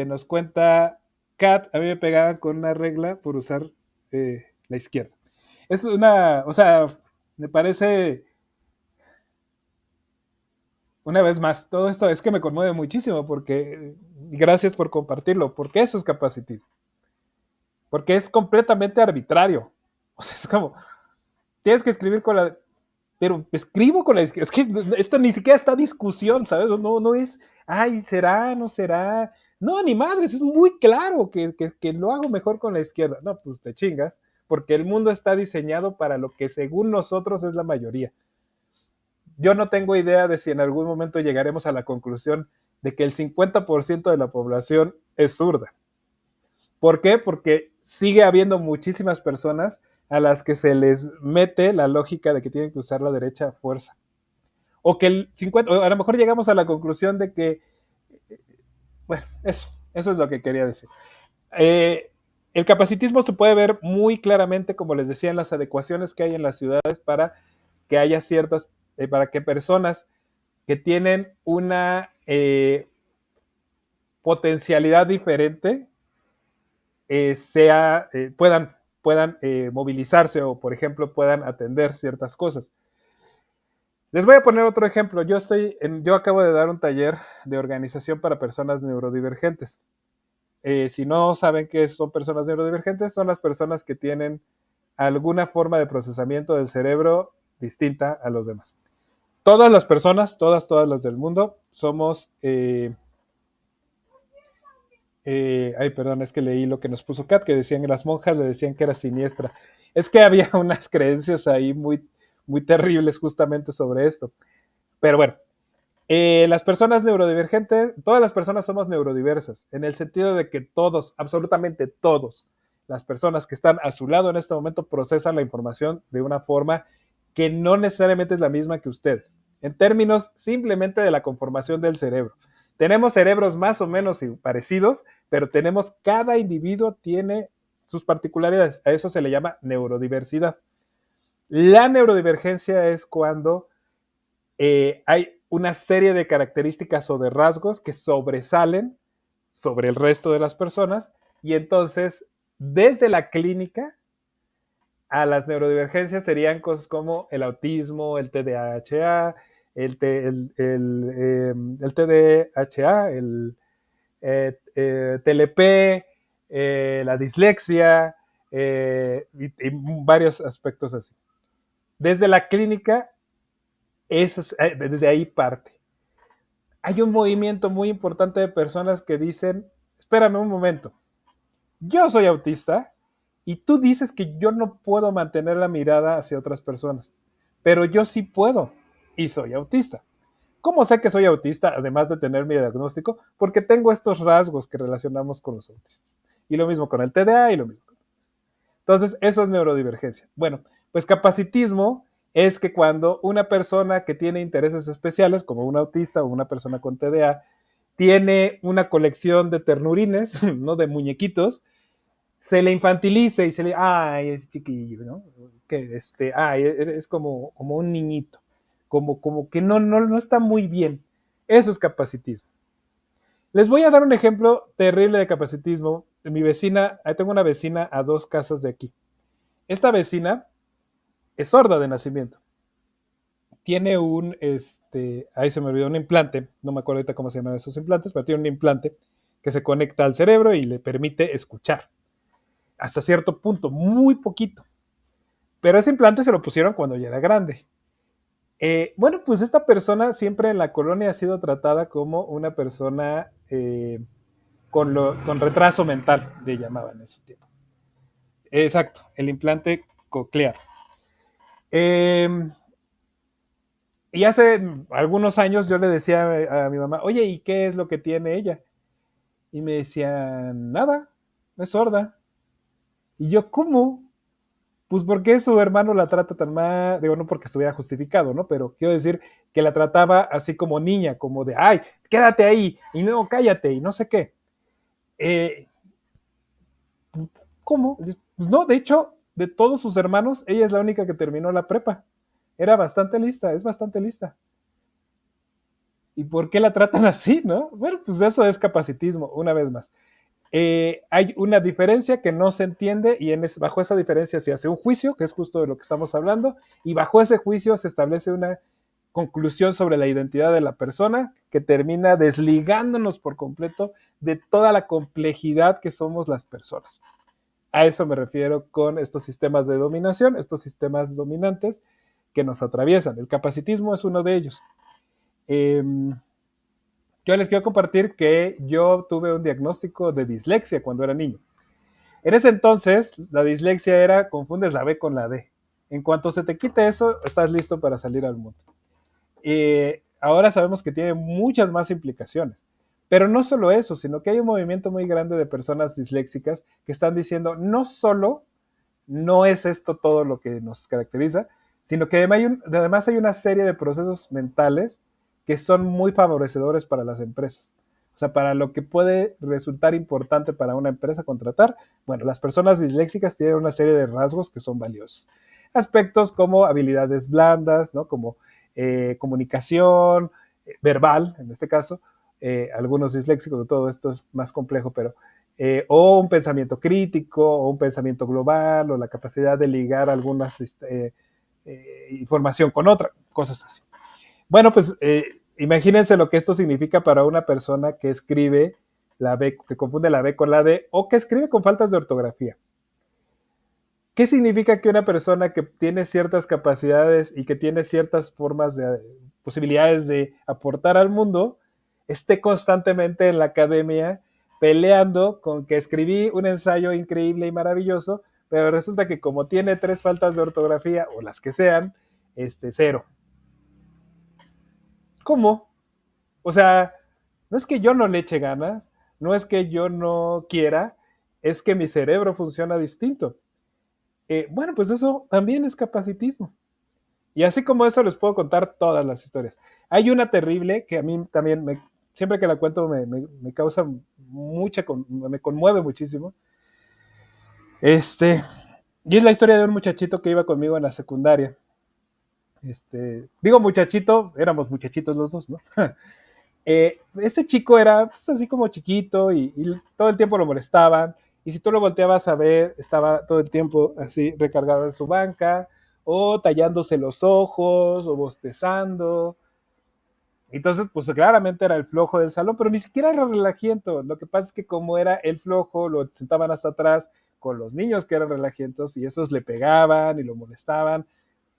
Nos cuenta Kat, a mí me pegaban con una regla por usar la izquierda. Es una, o sea, me parece, una vez más, todo esto es que me conmueve muchísimo porque, gracias por compartirlo, porque eso es capacitismo. Porque es completamente arbitrario. O sea, es como, tienes que escribir con la, pero escribo con la izquierda. Es que esto ni siquiera está discusión, ¿sabes? No es, ay, será, no será. No, ni madres, es muy claro que lo hago mejor con la izquierda. No, pues te chingas, porque el mundo está diseñado para lo que según nosotros es la mayoría. Yo no tengo idea de si en algún momento llegaremos a la conclusión de que el 50% de la población es zurda. ¿Por qué? Porque sigue habiendo muchísimas personas a las que se les mete la lógica de que tienen que usar la derecha a fuerza. O que el 50, o a lo mejor llegamos a la conclusión de que, bueno, eso es lo que quería decir. El capacitismo se puede ver muy claramente, como les decía, en las adecuaciones que hay en las ciudades para que haya ciertas, para que personas que tienen una potencialidad diferente puedan movilizarse o, por ejemplo, puedan atender ciertas cosas. Les voy a poner otro ejemplo. Yo acabo de dar un taller de organización para personas neurodivergentes. Si no saben qué son personas neurodivergentes, son las personas que tienen alguna forma de procesamiento del cerebro distinta a los demás. Todas las personas, todas las del mundo, somos... ay, perdón, es que leí lo que nos puso Kat, que decían que las monjas le decían que era siniestra. Es que había unas creencias ahí muy, muy terribles justamente sobre esto. Pero bueno, las personas neurodivergentes, todas las personas somos neurodiversas, en el sentido de que todos, absolutamente todos, las personas que están a su lado en este momento procesan la información de una forma que no necesariamente es la misma que ustedes, en términos simplemente de la conformación del cerebro. Tenemos cerebros más o menos parecidos, pero cada individuo tiene sus particularidades. A eso se le llama neurodiversidad. La neurodivergencia es cuando hay una serie de características o de rasgos que sobresalen sobre el resto de las personas y entonces desde la clínica a las neurodivergencias serían cosas como el autismo, el TDAH, el TDAH, el TLP, la dislexia y varios aspectos así. Desde la clínica, desde ahí parte. Hay un movimiento muy importante de personas que dicen, espérame un momento, yo soy autista y tú dices que yo no puedo mantener la mirada hacia otras personas, pero yo sí puedo y soy autista. ¿Cómo sé que soy autista, además de tener mi diagnóstico? Porque tengo estos rasgos que relacionamos con los autistas. Y lo mismo con el TDA y lo mismo. Entonces, eso es neurodivergencia. Bueno, pues capacitismo es que cuando una persona que tiene intereses especiales, como un autista o una persona con TDA, tiene una colección de ternurines, ¿no? De muñequitos, se le infantilice y se le, ay, es chiquillo, ¿no? Que ay, es como un niñito, como que no está muy bien. Eso es capacitismo. Les voy a dar un ejemplo terrible de capacitismo. Mi vecina, tengo una vecina a 2 casas de aquí. Esta vecina es sorda de nacimiento. Tiene ahí se me olvidó, un implante, no me acuerdo ahorita cómo se llaman esos implantes, pero tiene un implante que se conecta al cerebro y le permite escuchar. Hasta cierto punto, muy poquito. Pero ese implante se lo pusieron cuando ya era grande. Bueno, pues esta persona siempre en la colonia ha sido tratada como una persona con retraso mental, le llamaban en su tiempo. Exacto, el implante coclear. Y hace algunos años yo le decía a mi mamá, oye, ¿y qué es lo que tiene ella? Y me decían, nada, es sorda. Y yo, ¿cómo? Pues porque su hermano la trata tan mal, digo, no porque estuviera justificado, ¿no? Pero quiero decir que la trataba así como niña, como de, ay, quédate ahí, y no, cállate, y no sé qué. Eh, ¿Cómo? Pues no, de hecho, de todos sus hermanos, ella es la única que terminó la prepa. Era bastante lista, es bastante lista. ¿Y por qué la tratan así, no? Bueno, pues eso es capacitismo, una vez más. Hay una diferencia que no se entiende y bajo esa diferencia se hace un juicio, que es justo de lo que estamos hablando, y bajo ese juicio se establece una conclusión sobre la identidad de la persona que termina desligándonos por completo de toda la complejidad que somos las personas. A eso me refiero con estos sistemas de dominación, estos sistemas dominantes que nos atraviesan. El capacitismo es uno de ellos. Eh, yo les quiero compartir que yo tuve un diagnóstico de dislexia cuando era niño. En ese entonces, la dislexia era confundes la B con la D. En cuanto se te quite eso, estás listo para salir al mundo. Ahora sabemos que tiene muchas más implicaciones. Pero no solo eso, sino que hay un movimiento muy grande de personas disléxicas que están diciendo no solo no es esto todo lo que nos caracteriza, sino que además hay una serie de procesos mentales que son muy favorecedores para las empresas. O sea, para lo que puede resultar importante para una empresa contratar, bueno, las personas disléxicas tienen una serie de rasgos que son valiosos. Aspectos como habilidades blandas, ¿no? Como comunicación verbal, en este caso, algunos disléxicos, todo esto es más complejo, pero o un pensamiento crítico, o un pensamiento global, o la capacidad de ligar algunas información con otra, cosas así. Bueno, pues imagínense lo que esto significa para una persona que escribe la B, que confunde la B con la D, o que escribe con faltas de ortografía. ¿Qué significa que una persona que tiene ciertas capacidades y que tiene ciertas formas de posibilidades de aportar al mundo esté constantemente en la academia peleando con que escribí un ensayo increíble y maravilloso, pero resulta que como tiene 3 faltas de ortografía o las que sean, 0? ¿Cómo? O sea, no es que yo no le eche ganas, no es que yo no quiera, es que mi cerebro funciona distinto. Bueno, pues eso también es capacitismo. Y así como eso les puedo contar todas las historias. Hay una terrible que a mí también, siempre que la cuento me causa me conmueve muchísimo. Y es la historia de un muchachito que iba conmigo en la secundaria. Digo muchachito, éramos muchachitos los dos, ¿no? Este chico era pues, así como chiquito y todo el tiempo lo molestaban. Y si tú lo volteabas a ver, estaba todo el tiempo así recargado en su banca, o tallándose los ojos, o bostezando. Entonces, pues claramente era el flojo del salón, pero ni siquiera era relajiento. Lo que pasa es que como era el flojo, lo sentaban hasta atrás con los niños que eran relajientos y esos le pegaban y lo molestaban.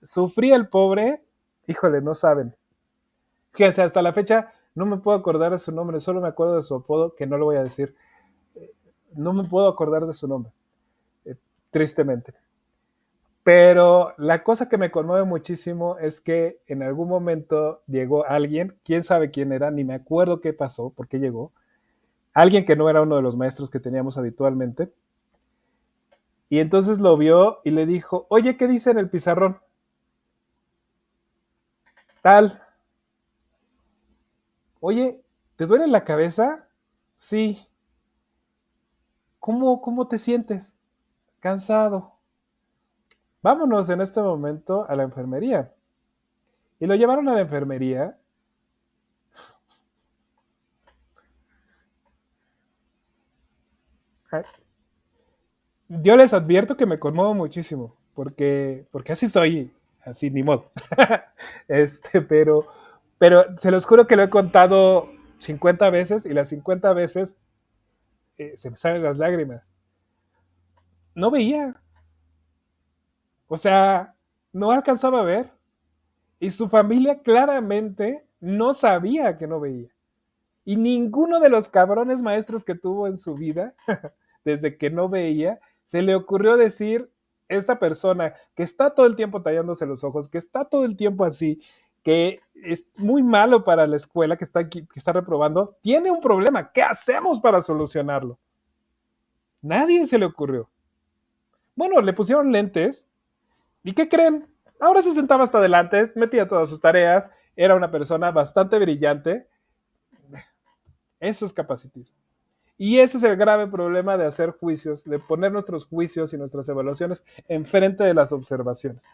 Sufría el pobre, híjole, no saben. Fíjense, hasta la fecha no me puedo acordar de su nombre, solo me acuerdo de su apodo, que no lo voy a decir. No me puedo acordar de su nombre, eh, tristemente. Pero la cosa que me conmueve muchísimo es que en algún momento llegó alguien, quién sabe quién era, ni me acuerdo qué pasó, por qué llegó, alguien que no era uno de los maestros que teníamos habitualmente, y entonces lo vio y le dijo, oye, ¿qué dice en el pizarrón? Tal. Oye, ¿te duele la cabeza? Sí. ¿Cómo te sientes? Cansado. Vámonos en este momento a la enfermería. Y lo llevaron a la enfermería. Yo les advierto que me conmuevo muchísimo, porque así soy, así ni modo. Pero, pero se los juro que lo he contado 50 veces y las 50 veces se me salen las lágrimas. No veía, o sea, no alcanzaba a ver. Y su familia claramente no sabía que no veía. Y ninguno de los cabrones maestros que tuvo en su vida, desde que no veía, se le ocurrió decir, esta persona que está todo el tiempo tallándose los ojos, que está todo el tiempo así, que es muy malo para la escuela que está reprobando, tiene un problema. ¿Qué hacemos para solucionarlo? Nadie se le ocurrió. Bueno, le pusieron lentes. ¿Y qué creen? Ahora se sentaba hasta adelante, metía todas sus tareas, era una persona bastante brillante. Eso es capacitismo. Y ese es el grave problema de hacer juicios, de poner nuestros juicios y nuestras evaluaciones enfrente de las observaciones.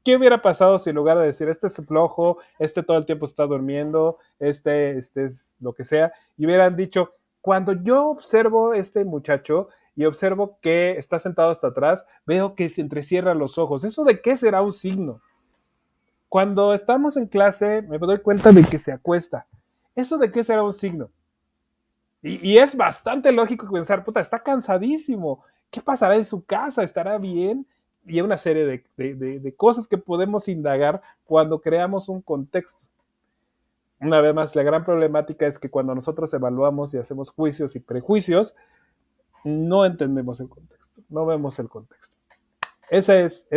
¿Qué hubiera pasado si en lugar de decir, este es flojo, este todo el tiempo está durmiendo, este es lo que sea, y hubieran dicho, cuando yo observo a este muchacho y observo que está sentado hasta atrás, veo que se entrecierra los ojos. ¿Eso de qué será un signo? Cuando estamos en clase, me doy cuenta de que se acuesta. ¿Eso de qué será un signo? Y es bastante lógico pensar, puta, está cansadísimo. ¿Qué pasará en su casa? ¿Estará bien? Y hay una serie de cosas que podemos indagar cuando creamos un contexto. Una vez más, la gran problemática es que cuando nosotros evaluamos y hacemos juicios y prejuicios, no entendemos el contexto, no vemos el contexto. Esa es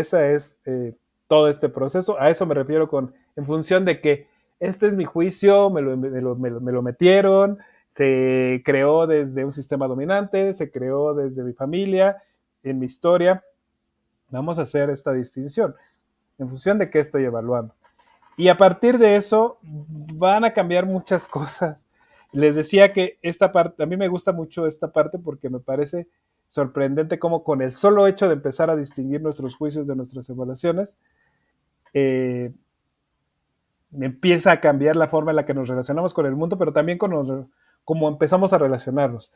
todo este proceso. A eso me refiero con, en función de que este es mi juicio, me lo metieron, se creó desde un sistema dominante, se creó desde mi familia, en mi historia. Vamos a hacer esta distinción en función de qué estoy evaluando. Y a partir de eso van a cambiar muchas cosas. Les decía que esta parte, a mí me gusta mucho esta parte porque me parece sorprendente cómo con el solo hecho de empezar a distinguir nuestros juicios de nuestras evaluaciones, eh, empieza a cambiar la forma en la que nos relacionamos con el mundo, pero también con cómo empezamos a relacionarnos.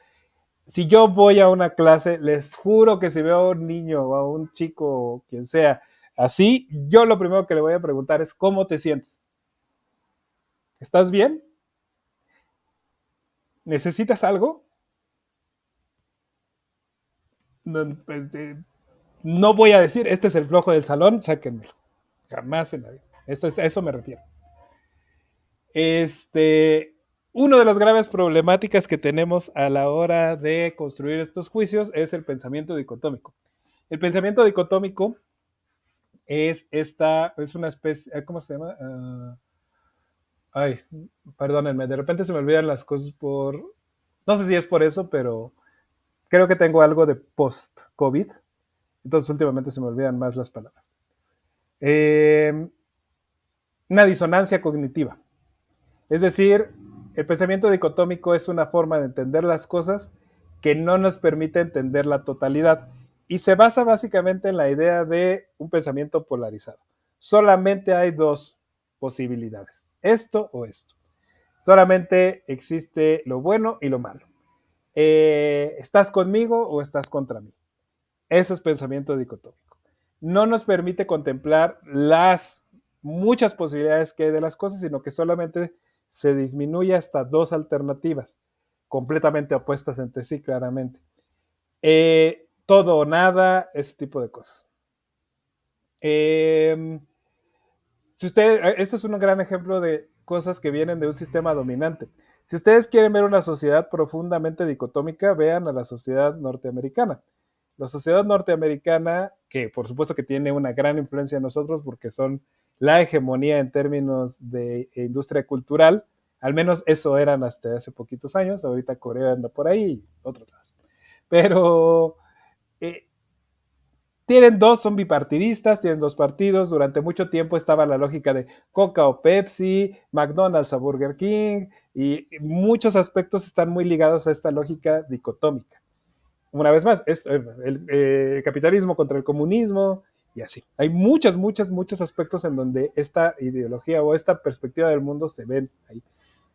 Si yo voy a una clase, les juro que si veo a un niño o a un chico o quien sea así, yo lo primero que le voy a preguntar es ¿cómo te sientes? ¿Estás bien? ¿Necesitas algo? No, pues, no voy a decir, este es el flojo del salón, sáquenmelo. Jamás en la vida. A eso me refiero. Uno de las graves problemáticas que tenemos a la hora de construir estos juicios es el pensamiento dicotómico. El pensamiento dicotómico es una especie, ¿cómo se llama? Ay, perdónenme, de repente se me olvidan las cosas no sé si es por eso, pero creo que tengo algo de post-COVID, entonces últimamente se me olvidan más las palabras. Una disonancia cognitiva. Es decir, el pensamiento dicotómico es una forma de entender las cosas que no nos permite entender la totalidad y se basa básicamente en la idea de un pensamiento polarizado. Solamente hay dos posibilidades, esto o esto. Solamente existe lo bueno y lo malo. ¿Estás conmigo o estás contra mí? Eso es pensamiento dicotómico. No nos permite contemplar las muchas posibilidades que hay de las cosas, sino que solamente se disminuye hasta dos alternativas, completamente opuestas entre sí, claramente. Todo o nada, ese tipo de cosas. Este es un gran ejemplo de cosas que vienen de un sistema dominante. Si ustedes quieren ver una sociedad profundamente dicotómica, vean a la sociedad norteamericana. La sociedad norteamericana, que por supuesto que tiene una gran influencia en nosotros porque son la hegemonía en términos de industria cultural, al menos eso eran hasta hace poquitos años, ahorita Corea anda por ahí y otros lados. Pero son bipartidistas, tienen dos partidos, durante mucho tiempo estaba la lógica de Coca o Pepsi, McDonald's o Burger King, y muchos aspectos están muy ligados a esta lógica dicotómica. Una vez más, es el capitalismo contra el comunismo y así. Hay muchos aspectos en donde esta ideología o esta perspectiva del mundo se ven ahí.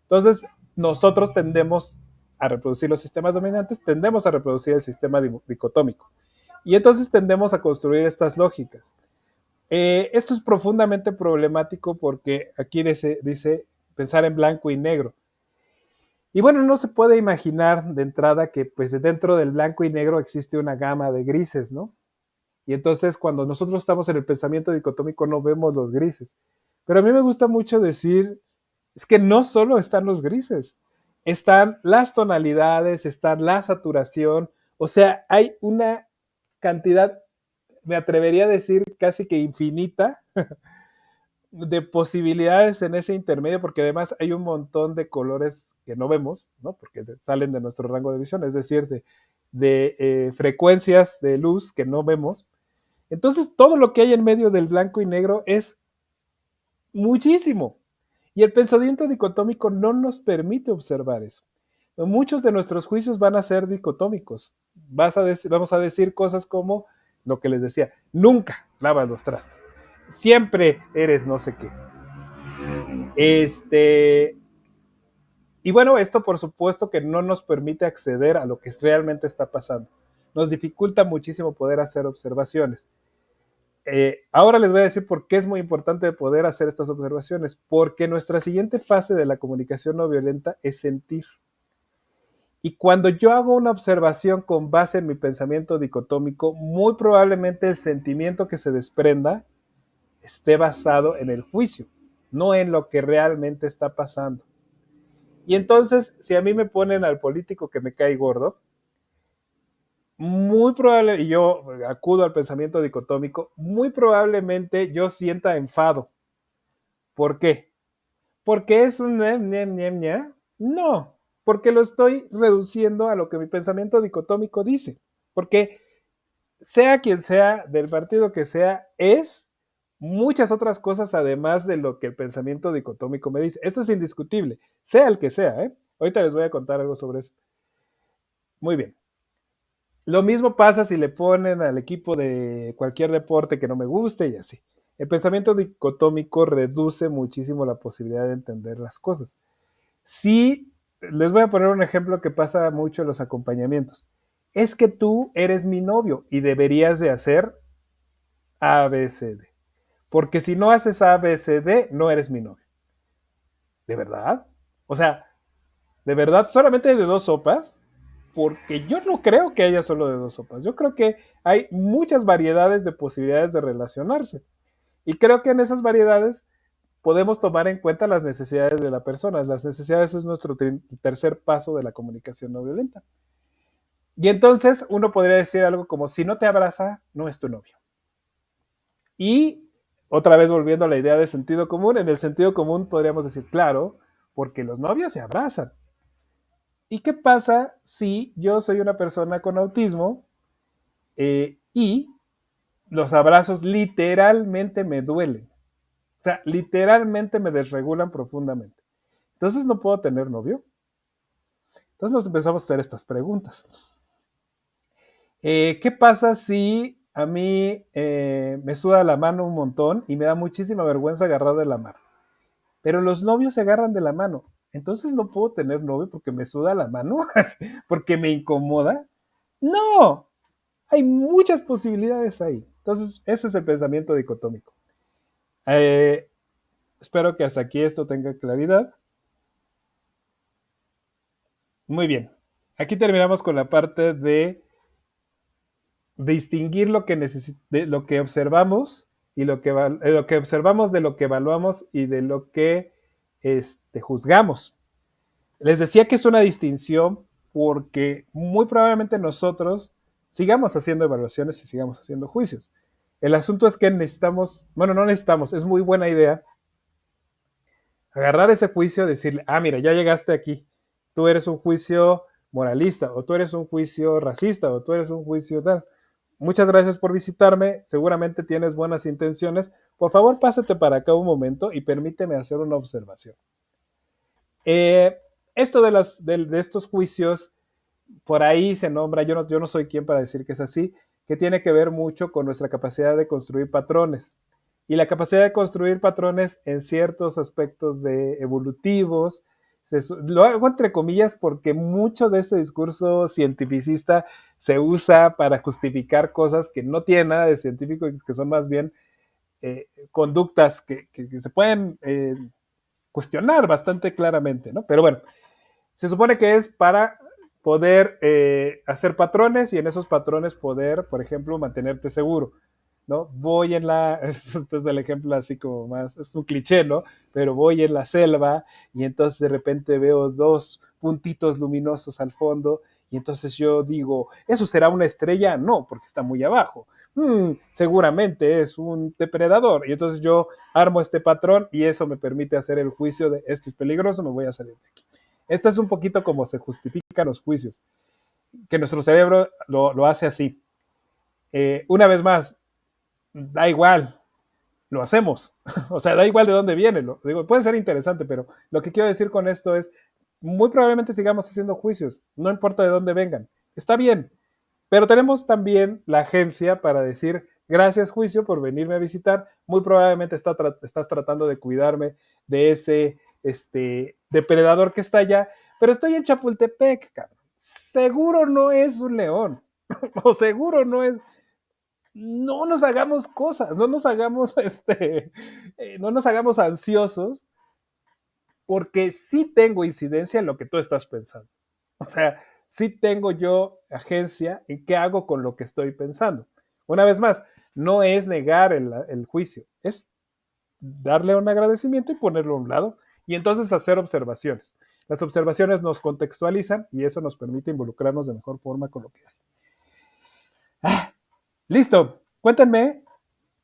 Entonces, nosotros tendemos a reproducir los sistemas dominantes, tendemos a reproducir el sistema dicotómico. Y entonces tendemos a construir estas lógicas. Esto es profundamente problemático porque aquí dice pensar en blanco y negro. Y bueno, no se puede imaginar de entrada que pues dentro del blanco y negro existe una gama de grises, ¿no? Y entonces cuando nosotros estamos en el pensamiento dicotómico no vemos los grises. Pero a mí me gusta mucho decir, es que no solo están los grises, están las tonalidades, está la saturación, o sea, hay una cantidad, me atrevería a decir casi que infinita, de posibilidades en ese intermedio, porque además hay un montón de colores que no vemos, ¿no? Porque salen de nuestro rango de visión, es decir, de frecuencias de luz que no vemos. Entonces, todo lo que hay en medio del blanco y negro es muchísimo. Y el pensamiento dicotómico no nos permite observar eso. Muchos de nuestros juicios van a ser dicotómicos. Vamos a decir cosas como lo que les decía, nunca lavas los trastes, siempre eres no sé qué. Y bueno, esto por supuesto que no nos permite acceder a lo que realmente está pasando. Nos dificulta muchísimo poder hacer observaciones. Ahora les voy a decir por qué es muy importante poder hacer estas observaciones, porque nuestra siguiente fase de la comunicación no violenta es sentir. Y cuando yo hago una observación con base en mi pensamiento dicotómico, muy probablemente el sentimiento que se desprenda esté basado en el juicio, no en lo que realmente está pasando. Y entonces, si a mí me ponen al político que me cae gordo, muy probable, y yo acudo al pensamiento dicotómico, muy probablemente yo sienta enfado. ¿Por qué? ¿Porque es un No, porque lo estoy reduciendo a lo que mi pensamiento dicotómico dice. Porque sea quien sea, del partido que sea, es muchas otras cosas además de lo que el pensamiento dicotómico me dice. Eso es indiscutible, sea el que sea, ¿eh? Ahorita les voy a contar algo sobre eso. Muy bien. Lo mismo pasa si le ponen al equipo de cualquier deporte que no me guste y así. El pensamiento dicotómico reduce muchísimo la posibilidad de entender las cosas. Sí, les voy a poner un ejemplo que pasa mucho en los acompañamientos. Es que tú eres mi novio y deberías de hacer A, B, C, D. Porque si no haces A, B, C, D, no eres mi novio. ¿De verdad? O sea, ¿de verdad solamente hay de dos sopas? Porque yo no creo que haya solo de dos sopas. Yo creo que hay muchas variedades de posibilidades de relacionarse. Y creo que en esas variedades podemos tomar en cuenta las necesidades de la persona. Las necesidades es nuestro tercer paso de la comunicación no violenta. Y entonces uno podría decir algo como, si no te abraza, no es tu novio. Y otra vez volviendo a la idea de sentido común, en el sentido común podríamos decir, claro, porque los novios se abrazan. ¿Y qué pasa si yo soy una persona con autismo y los abrazos literalmente me duelen? O sea, literalmente me desregulan profundamente. Entonces no puedo tener novio. Entonces nos empezamos a hacer estas preguntas. ¿Qué pasa si a mí me suda la mano un montón y me da muchísima vergüenza agarrar de la mano? Pero los novios se agarran de la mano. Entonces no puedo tener novio porque me suda la mano, porque me incomoda. No, hay muchas posibilidades ahí. Entonces, ese es el pensamiento dicotómico. Eh, Espero que hasta aquí esto tenga claridad. Muy bien. Aquí terminamos con la parte de distinguir lo que observamos y lo que observamos de lo que evaluamos y de lo que juzgamos. Les decía que es una distinción porque muy probablemente nosotros sigamos haciendo evaluaciones y sigamos haciendo juicios. El asunto es que necesitamos, bueno, no necesitamos, es muy buena idea agarrar ese juicio y decirle, mira, ya llegaste aquí, tú eres un juicio moralista, o tú eres un juicio racista, o tú eres un juicio tal. Muchas gracias por visitarme, seguramente tienes buenas intenciones. Por favor, pásate para acá un momento y permíteme hacer una observación. Esto de estos juicios, por ahí se nombra, yo no soy quien para decir que es así, que tiene que ver mucho con nuestra capacidad de construir patrones. Y la capacidad de construir patrones en ciertos aspectos evolutivos, lo hago entre comillas porque mucho de este discurso cientificista se usa para justificar cosas que no tienen nada de científico y que son más bien conductas que se pueden cuestionar bastante claramente, ¿no? Pero bueno, se supone que es para poder hacer patrones y en esos patrones poder, por ejemplo, mantenerte seguro, ¿no? Voy en este es el ejemplo así como más, es un cliché, ¿no? Pero voy en la selva y entonces de repente veo dos puntitos luminosos al fondo y entonces yo digo, ¿eso será una estrella? No, porque está muy abajo. seguramente es un depredador. Y entonces yo armo este patrón y eso me permite hacer el juicio de esto es peligroso, me voy a salir de aquí. Esto es un poquito como se justifican los juicios, que nuestro cerebro lo hace así. Una vez más, da igual, lo hacemos. O sea, da igual de dónde viene. Digo, puede ser interesante, pero lo que quiero decir con esto es, muy probablemente sigamos haciendo juicios, no importa de dónde vengan. Está bien, pero tenemos también la agencia para decir, gracias juicio por venirme a visitar, muy probablemente estás tratando de cuidarme de ese depredador que está allá, pero estoy en Chapultepec, cabrón. Seguro no es un león, o seguro no es, no nos hagamos cosas, no nos hagamos, no nos hagamos ansiosos, porque sí tengo incidencia en lo que tú estás pensando. O sea, sí tengo yo agencia en qué hago con lo que estoy pensando. Una vez más, no es negar el juicio, es darle un agradecimiento y ponerlo a un lado y entonces hacer observaciones. Las observaciones nos contextualizan y eso nos permite involucrarnos de mejor forma con lo que hay. Listo, cuéntenme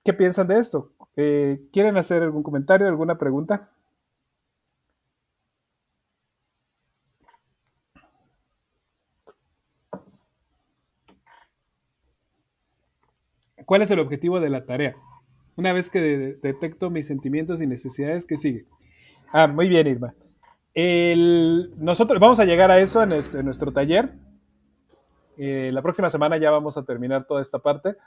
qué piensan de esto. ¿Quieren hacer algún comentario, alguna pregunta? ¿Cuál es el objetivo de la tarea? Una vez que detecto mis sentimientos y necesidades, ¿qué sigue? Muy bien, Irma. Nosotros vamos a llegar a eso en nuestro taller. La próxima semana ya vamos a terminar toda esta parte,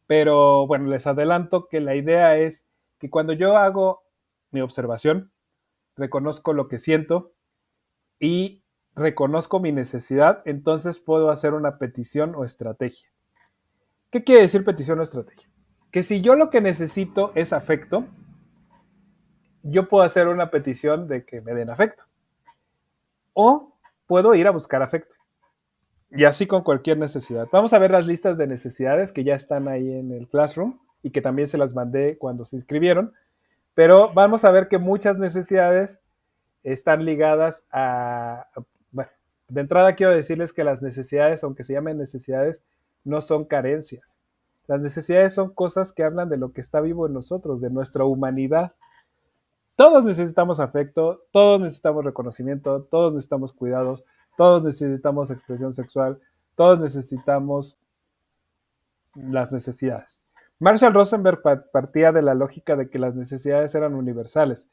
pero bueno, les adelanto que la idea es que cuando yo hago mi observación, reconozco lo que siento y reconozco mi necesidad, entonces puedo hacer una petición o estrategia. ¿Qué quiere decir petición o estrategia? Que si yo lo que necesito es afecto, yo puedo hacer una petición de que me den afecto. O puedo ir a buscar afecto. Y así con cualquier necesidad. Vamos a ver las listas de necesidades que ya están ahí en el Classroom y que también se las mandé cuando se inscribieron. Pero vamos a ver que muchas necesidades están ligadas bueno, de entrada quiero decirles que las necesidades, aunque se llamen necesidades, no son carencias. Las necesidades son cosas que hablan de lo que está vivo en nosotros, de nuestra humanidad. Todos necesitamos afecto, todos necesitamos reconocimiento, todos necesitamos cuidados, todos necesitamos expresión sexual, todos necesitamos las necesidades. Marshall Rosenberg partía de la lógica de que las necesidades eran universales.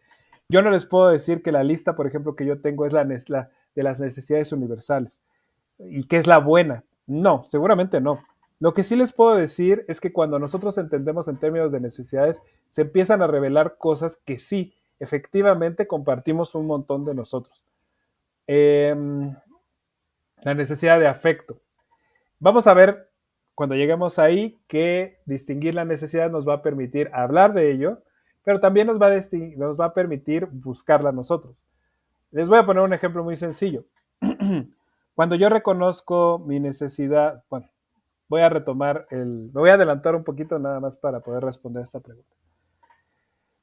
Yo no les puedo decir que la lista, por ejemplo, que yo tengo es la de las necesidades universales y que es la buena. No, seguramente no. Lo que sí les puedo decir es que cuando nosotros entendemos en términos de necesidades, se empiezan a revelar cosas que sí, efectivamente compartimos un montón de nosotros. La necesidad de afecto. Vamos a ver cuando lleguemos ahí que distinguir la necesidad nos va a permitir hablar de ello, pero también nos va a permitir buscarla nosotros. Les voy a poner un ejemplo muy sencillo. Cuando yo reconozco mi necesidad, bueno, voy a retomar me voy a adelantar un poquito nada más para poder responder esta pregunta.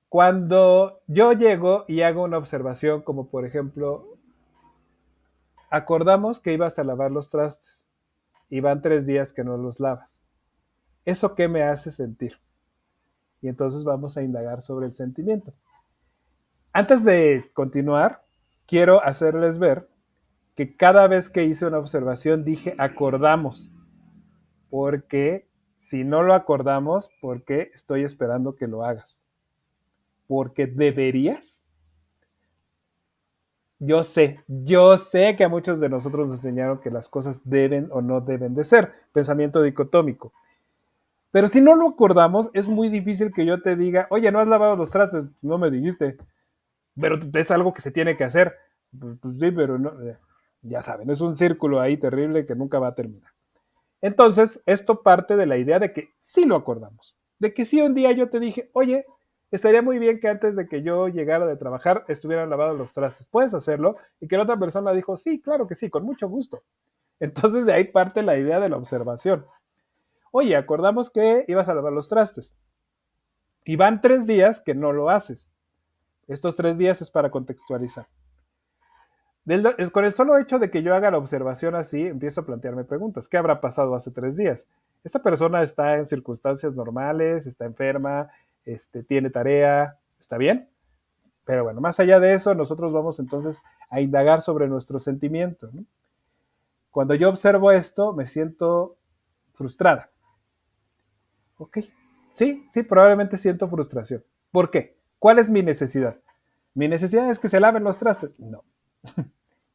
Cuando yo llego y hago una observación como por ejemplo, acordamos que ibas a lavar los trastes y van 3 días que no los lavas. ¿Eso qué me hace sentir? Y entonces vamos a indagar sobre el sentimiento. Antes de continuar, quiero hacerles ver que cada vez que hice una observación dije acordamos, porque si no lo acordamos, ¿por qué estoy esperando que lo hagas? ¿Porque deberías? Yo sé que a muchos de nosotros nos enseñaron que las cosas deben o no deben de ser, pensamiento dicotómico. Pero si no lo acordamos, es muy difícil que yo te diga, oye, no has lavado los trastes, no me dijiste, pero es algo que se tiene que hacer. Pues sí, pero no, ya saben, es un círculo ahí terrible que nunca va a terminar. Entonces, esto parte de la idea de que sí lo acordamos, de que sí un día yo te dije, oye, estaría muy bien que antes de que yo llegara de trabajar estuvieran lavados los trastes, ¿puedes hacerlo? Y que la otra persona dijo, sí, claro que sí, con mucho gusto. Entonces de ahí parte la idea de la observación. Oye, acordamos que ibas a lavar los trastes y van 3 días que no lo haces. Estos 3 días es para contextualizar. Con el solo hecho de que yo haga la observación así, empiezo a plantearme preguntas. ¿Qué habrá pasado hace 3 días? Esta persona está en circunstancias normales, está enferma, tiene tarea, ¿está bien? Pero bueno, más allá de eso, nosotros vamos entonces a indagar sobre nuestro sentimiento, ¿no? Cuando yo observo esto, me siento frustrada. Ok, sí, sí, probablemente siento frustración. ¿Por qué? ¿Cuál es mi necesidad? ¿Mi necesidad es que se laven los trastes? No.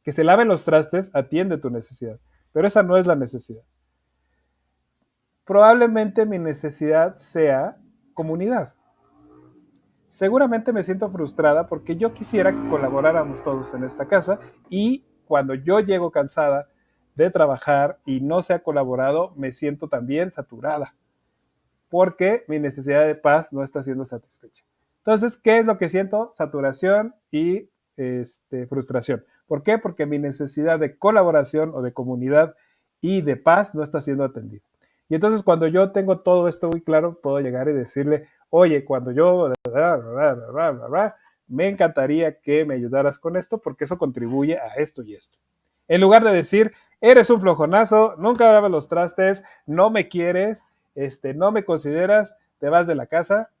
Que se laven los trastes atiende tu necesidad, pero esa no es la necesidad. Probablemente mi necesidad sea comunidad. Seguramente me siento frustrada porque yo quisiera que colaboráramos todos en esta casa y cuando yo llego cansada de trabajar y no se ha colaborado, me siento también saturada porque mi necesidad de paz no está siendo satisfecha. Entonces, ¿qué es lo que siento? Saturación y frustración. ¿Por qué? Porque mi necesidad de colaboración o de comunidad y de paz no está siendo atendida. Y entonces cuando yo tengo todo esto muy claro, puedo llegar y decirle, oye, cuando yo me encantaría que me ayudaras con esto porque eso contribuye a esto y esto. En lugar de decir, eres un flojonazo, nunca lavas los trastes, no me quieres, no me consideras, te vas de la casa.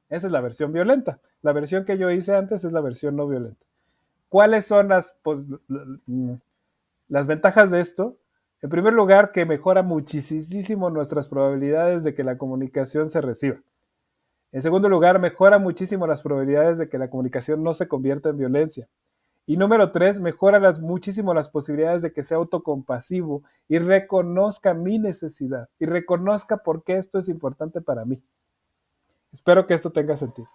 Esa es la versión violenta. La versión que yo hice antes es la versión no violenta. ¿Cuáles son las ventajas de esto? En primer lugar, que mejora muchísimo nuestras probabilidades de que la comunicación se reciba. En segundo lugar, mejora muchísimo las probabilidades de que la comunicación no se convierta en violencia. Y número 3, mejora muchísimo las posibilidades de que sea autocompasivo y reconozca mi necesidad y reconozca por qué esto es importante para mí. Espero que esto tenga sentido.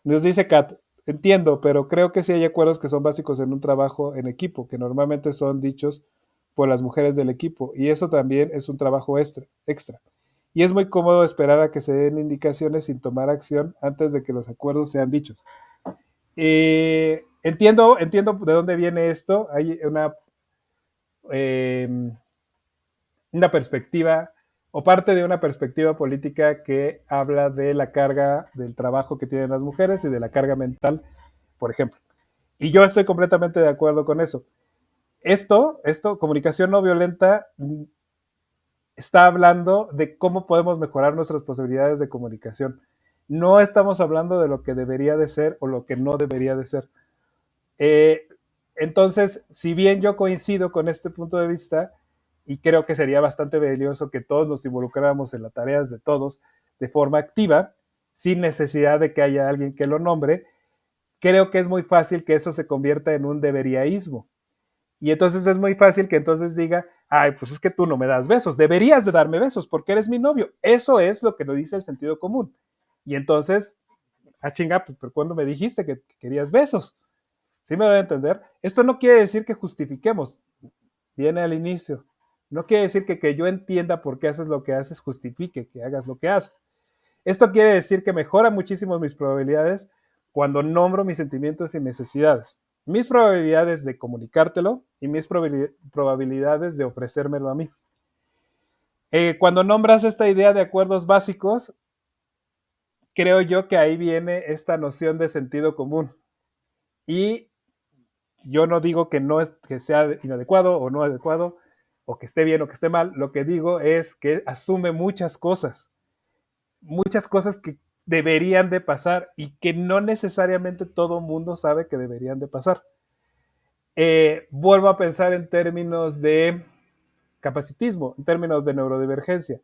Nos dice Kat, entiendo, pero creo que sí hay acuerdos que son básicos en un trabajo en equipo, que normalmente son dichos por las mujeres del equipo, y eso también es un trabajo extra. Y es muy cómodo esperar a que se den indicaciones sin tomar acción antes de que los acuerdos sean dichos. Entiendo de dónde viene esto. Hay una perspectiva o parte de una perspectiva política que habla de la carga del trabajo que tienen las mujeres y de la carga mental, por ejemplo. Y yo estoy completamente de acuerdo con eso. Esto, comunicación no violenta, está hablando de cómo podemos mejorar nuestras posibilidades de comunicación. No estamos hablando de lo que debería de ser o lo que no debería de ser. Entonces, si bien yo coincido con este punto de vista, y creo que sería bastante valioso que todos nos involucráramos en las tareas de todos de forma activa, sin necesidad de que haya alguien que lo nombre, creo que es muy fácil que eso se convierta en un deberíaísmo. Y entonces es muy fácil que entonces diga, ay, pues es que tú no me das besos, deberías de darme besos porque eres mi novio. Eso es lo que nos dice el sentido común. Y entonces, chinga, pues, ¿pero cuándo me dijiste que querías besos? ¿Sí me doy a entender? Esto no quiere decir que justifiquemos, viene al inicio. No quiere decir que yo entienda por qué haces lo que haces, justifique que hagas lo que haces. Esto quiere decir que mejora muchísimo mis probabilidades cuando nombro mis sentimientos y necesidades. Mis probabilidades de comunicártelo y mis probabilidades de ofrecérmelo a mí. Cuando nombras esta idea de acuerdos básicos, creo yo que ahí viene esta noción de sentido común. Y yo no digo que no es, que sea inadecuado o no adecuado, o que esté bien o que esté mal. Lo que digo es que asume muchas cosas que deberían de pasar y que no necesariamente todo mundo sabe que deberían de pasar. Vuelvo a pensar en términos de capacitismo, en términos de neurodivergencia.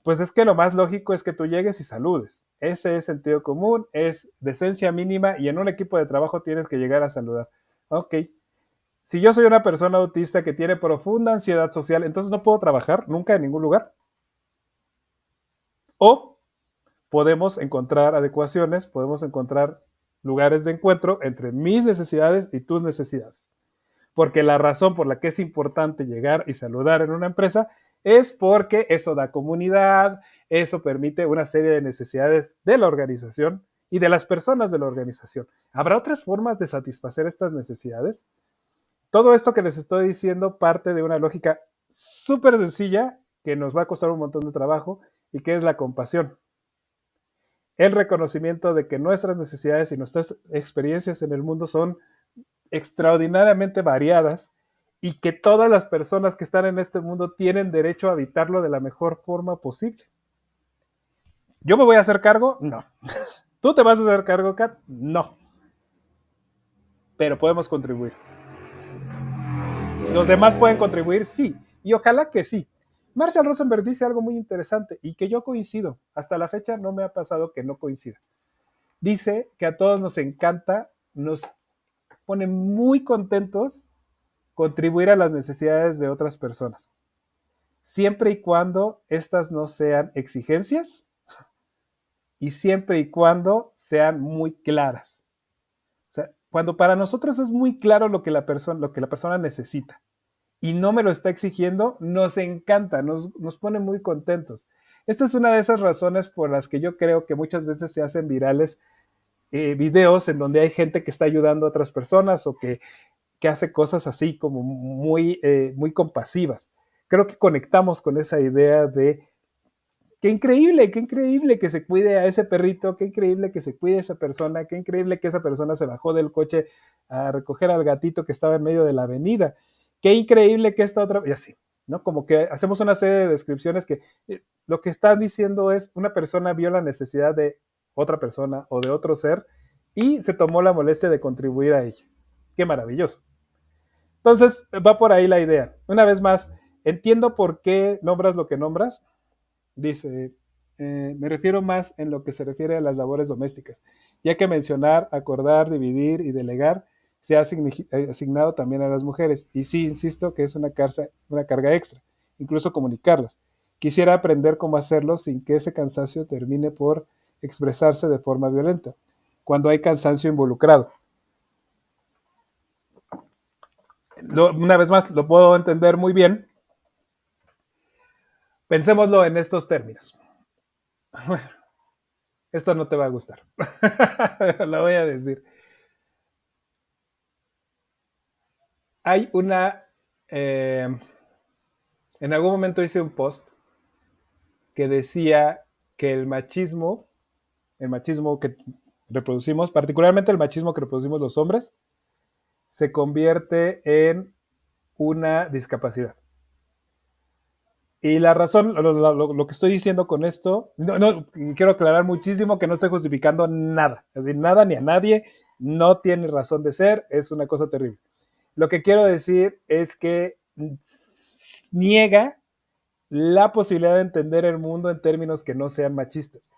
Pues es que lo más lógico es que tú llegues y saludes. Ese es sentido común, es decencia mínima y en un equipo de trabajo tienes que llegar a saludar. Ok. Si yo soy una persona autista que tiene profunda ansiedad social, entonces no puedo trabajar nunca en ningún lugar. O podemos encontrar adecuaciones, podemos encontrar lugares de encuentro entre mis necesidades y tus necesidades. Porque la razón por la que es importante llegar y saludar en una empresa es porque eso da comunidad, eso permite una serie de necesidades de la organización y de las personas de la organización. ¿Habrá otras formas de satisfacer estas necesidades? Todo esto que les estoy diciendo parte de una lógica súper sencilla que nos va a costar un montón de trabajo y que es la compasión. el reconocimiento de que nuestras necesidades y nuestras experiencias en el mundo son extraordinariamente variadas y que todas las personas que están en este mundo tienen derecho a habitarlo de la mejor forma posible. ¿Yo me voy a hacer cargo? No. ¿Tú te vas a hacer cargo, Kat? No. Pero podemos contribuir. ¿Los demás pueden contribuir? Sí. Y ojalá que sí. Marshall Rosenberg dice algo muy interesante y que yo coincido. Hasta la fecha no me ha pasado que no coincida. Dice que a todos nos encanta, nos pone muy contentos contribuir a las necesidades de otras personas, siempre y cuando estas no sean exigencias y siempre y cuando sean muy claras. O sea, cuando para nosotros es muy claro lo que la persona necesita y no me lo está exigiendo, nos encanta, nos pone muy contentos. Esta es una de esas razones por las que yo creo que muchas veces se hacen virales videos en donde hay gente que está ayudando a otras personas o que hace cosas así como muy compasivas. Creo que conectamos con esa idea de qué increíble que se cuide a ese perrito, qué increíble que se cuide a esa persona, qué increíble que esa persona se bajó del coche a recoger al gatito que estaba en medio de la avenida, qué increíble que esta otra, y así, ¿no? Como que hacemos una serie de descripciones que lo que están diciendo es una persona vio la necesidad de otra persona o de otro ser y se tomó la molestia de contribuir a ella. Qué maravilloso. Entonces, va por ahí la idea. Una vez más, entiendo por qué nombras lo que nombras. Dice, me refiero más en lo que se refiere a las labores domésticas, ya que mencionar, acordar, dividir y delegar se ha asignado también a las mujeres. Y sí, insisto que es una carga extra, incluso comunicarlas. Quisiera aprender cómo hacerlo sin que ese cansancio termine por expresarse de forma violenta, cuando hay cansancio involucrado. Una vez más, lo puedo entender muy bien. Pensémoslo en estos términos. Bueno, esto no te va a gustar. Lo voy a decir. Hay una... en algún momento hice un post que decía que el machismo que reproducimos, particularmente el machismo que reproducimos los hombres, se convierte en una discapacidad. Y la razón, lo que estoy diciendo con esto, no, quiero aclarar muchísimo que no estoy justificando nada, es decir, nada ni a nadie, no tiene razón de ser, es una cosa terrible. Lo que quiero decir es que niega la posibilidad de entender el mundo en términos que no sean machistas.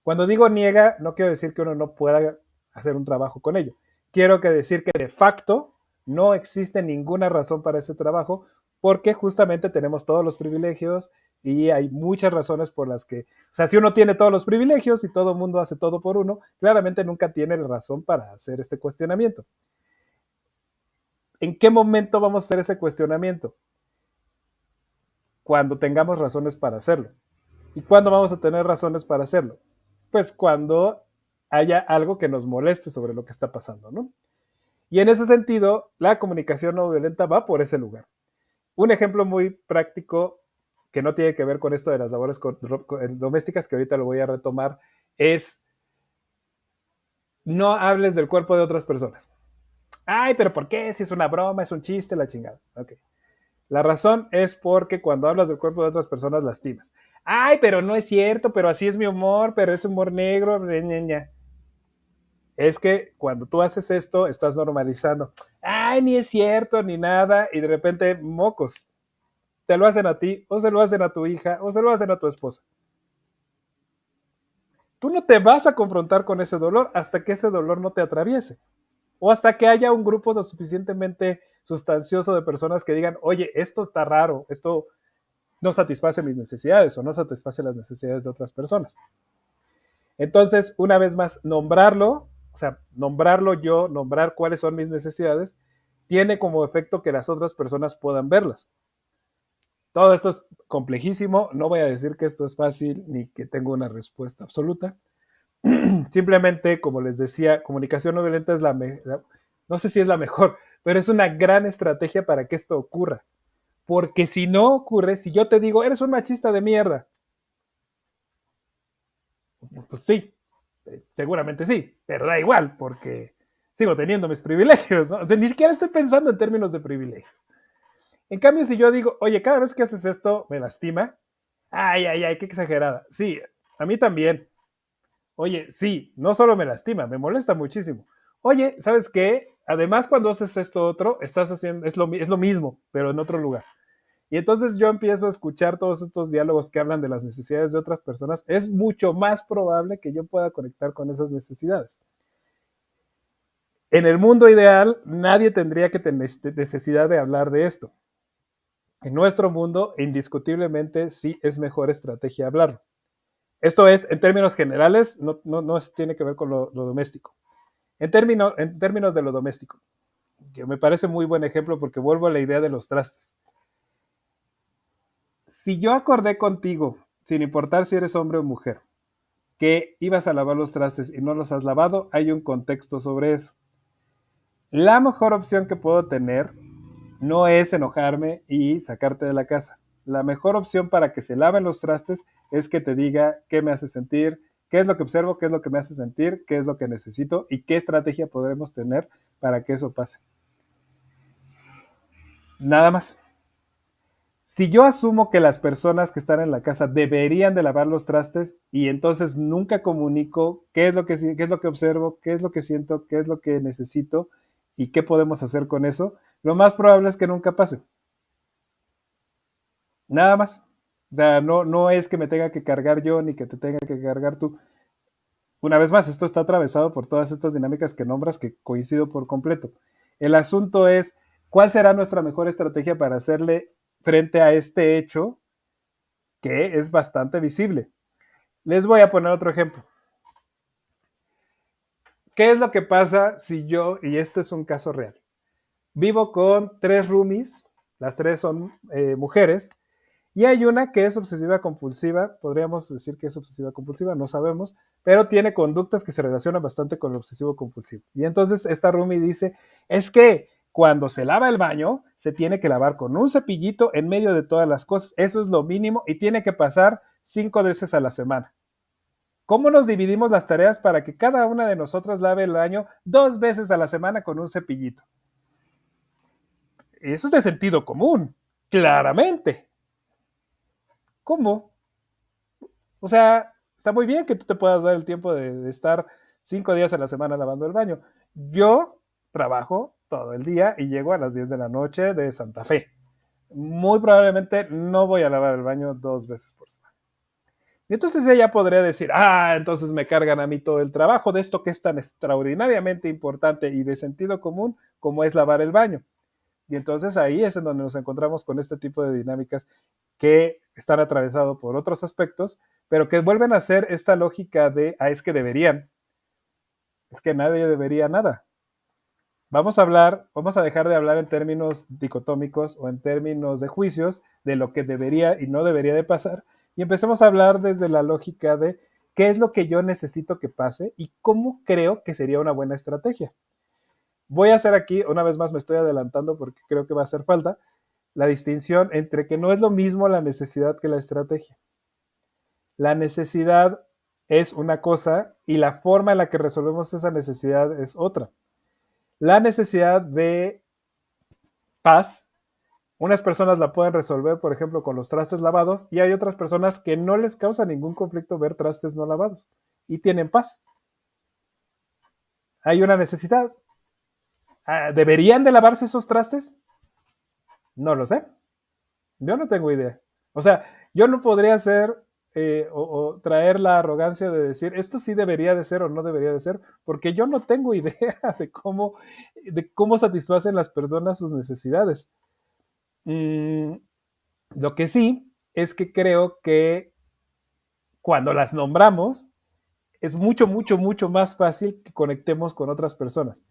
Cuando digo niega, no quiero decir que uno no pueda hacer un trabajo con ello. Quiero decir que de facto no existe ninguna razón para ese trabajo porque justamente tenemos todos los privilegios y hay muchas razones por las que, o sea, si uno tiene todos los privilegios y todo el mundo hace todo por uno, claramente nunca tiene la razón para hacer este cuestionamiento. ¿En qué momento vamos a hacer ese cuestionamiento? Cuando tengamos razones para hacerlo. ¿Y cuándo vamos a tener razones para hacerlo? Pues cuando haya algo que nos moleste sobre lo que está pasando, ¿no? Y en ese sentido, la comunicación no violenta va por ese lugar. Un ejemplo muy práctico que no tiene que ver con esto de las labores domésticas, que ahorita lo voy a retomar, es no hables del cuerpo de otras personas. Ay, pero ¿por qué? Si es una broma, es un chiste, la chingada. Ok. La razón es porque cuando hablas del cuerpo de otras personas lastimas. Ay, pero no es cierto, pero así es mi humor, pero es humor negro. Es que cuando tú haces esto, estás normalizando. Ay, ni es cierto, ni nada, y de repente, mocos, te lo hacen a ti, o se lo hacen a tu hija, o se lo hacen a tu esposa. Tú no te vas a confrontar con ese dolor hasta que ese dolor no te atraviese. O hasta que haya un grupo lo suficientemente sustancioso de personas que digan, oye, esto está raro, esto no satisface mis necesidades o no satisface las necesidades de otras personas. Entonces, una vez más, nombrarlo, o sea, nombrarlo yo, nombrar cuáles son mis necesidades, tiene como efecto que las otras personas puedan verlas. Todo esto es complejísimo, no voy a decir que esto es fácil ni que tengo una respuesta absoluta. Simplemente, como les decía, comunicación no violenta es no sé si es la mejor, pero es una gran estrategia para que esto ocurra. Porque si no ocurre, si yo te digo, eres un machista de mierda, pues sí, Seguramente sí, pero da igual, porque sigo teniendo mis privilegios, ¿no? O sea, ni siquiera estoy pensando en términos de privilegios. En cambio, si yo digo, oye, cada vez que haces esto me lastima, ay, ay, ay, qué exagerada. Sí, a mí también. Oye, sí, no solo me lastima, me molesta muchísimo. Oye, ¿sabes qué? Además, cuando haces esto otro, estás haciendo, es lo mismo, pero en otro lugar. Y entonces yo empiezo a escuchar todos estos diálogos que hablan de las necesidades de otras personas. Es mucho más probable que yo pueda conectar con esas necesidades. En el mundo ideal, nadie tendría que tener necesidad de hablar de esto. En nuestro mundo, indiscutiblemente, sí es mejor estrategia hablarlo. Esto es, en términos generales, no tiene que ver con lo doméstico. En términos de lo doméstico, que me parece muy buen ejemplo porque vuelvo a la idea de los trastes. Si yo acordé contigo, sin importar si eres hombre o mujer, que ibas a lavar los trastes y no los has lavado, hay un contexto sobre eso. La mejor opción que puedo tener no es enojarme y sacarte de la casa. La mejor opción para que se laven los trastes es que te diga qué me hace sentir, qué es lo que observo, qué es lo que me hace sentir, qué es lo que necesito y qué estrategia podremos tener para que eso pase. Nada más. Si yo asumo que las personas que están en la casa deberían de lavar los trastes y entonces nunca comunico qué es lo que observo, qué es lo que siento, qué es lo que necesito y qué podemos hacer con eso, lo más probable es que nunca pase. Nada más. O sea, no es que me tenga que cargar yo ni que te tenga que cargar tú. Una vez más, esto está atravesado por todas estas dinámicas que nombras que coincido por completo. El asunto es, ¿cuál será nuestra mejor estrategia para hacerle frente a este hecho que es bastante visible? Les voy a poner otro ejemplo. ¿Qué es lo que pasa si yo, y este es un caso real, vivo con 3 roomies, las 3 son mujeres, y hay una que es obsesiva compulsiva, podríamos decir que es obsesiva compulsiva, no sabemos, pero tiene conductas que se relacionan bastante con el obsesivo compulsivo. Y entonces esta roomie dice, es que cuando se lava el baño, se tiene que lavar con un cepillito en medio de todas las cosas, eso es lo mínimo y tiene que pasar 5 veces a la semana. ¿Cómo nos dividimos las tareas para que cada una de nosotras lave el baño 2 veces a la semana con un cepillito? Eso es de sentido común, claramente. ¿Cómo? O sea, está muy bien que tú te puedas dar el tiempo de estar 5 días a la semana lavando el baño. Yo trabajo todo el día y llego a las 10 de la noche de Santa Fe. Muy probablemente no voy a lavar el baño 2 veces por semana. Y entonces ella podría decir, entonces me cargan a mí todo el trabajo de esto que es tan extraordinariamente importante y de sentido común como es lavar el baño. Y entonces ahí es en donde nos encontramos con este tipo de dinámicas que están atravesados por otros aspectos, pero que vuelven a ser esta lógica de, es que deberían, es que nadie debería nada. Vamos a dejar de hablar en términos dicotómicos o en términos de juicios de lo que debería y no debería de pasar y empecemos a hablar desde la lógica de qué es lo que yo necesito que pase y cómo creo que sería una buena estrategia. Voy a hacer aquí, una vez más me estoy adelantando porque creo que va a hacer falta, la distinción entre que no es lo mismo la necesidad que la estrategia. La necesidad es una cosa y la forma en la que resolvemos esa necesidad es otra. La necesidad de paz, unas personas la pueden resolver, por ejemplo, con los trastes lavados y hay otras personas que no les causa ningún conflicto ver trastes no lavados y tienen paz. Hay una necesidad. ¿Deberían de lavarse esos trastes? No lo sé. Yo no tengo idea. O sea, yo no podría hacer o traer la arrogancia de decir esto sí debería de ser o no debería de ser, porque yo no tengo idea de cómo satisfacen las personas sus necesidades. Lo que sí es que creo que cuando las nombramos es mucho, mucho, mucho más fácil que conectemos con otras personas.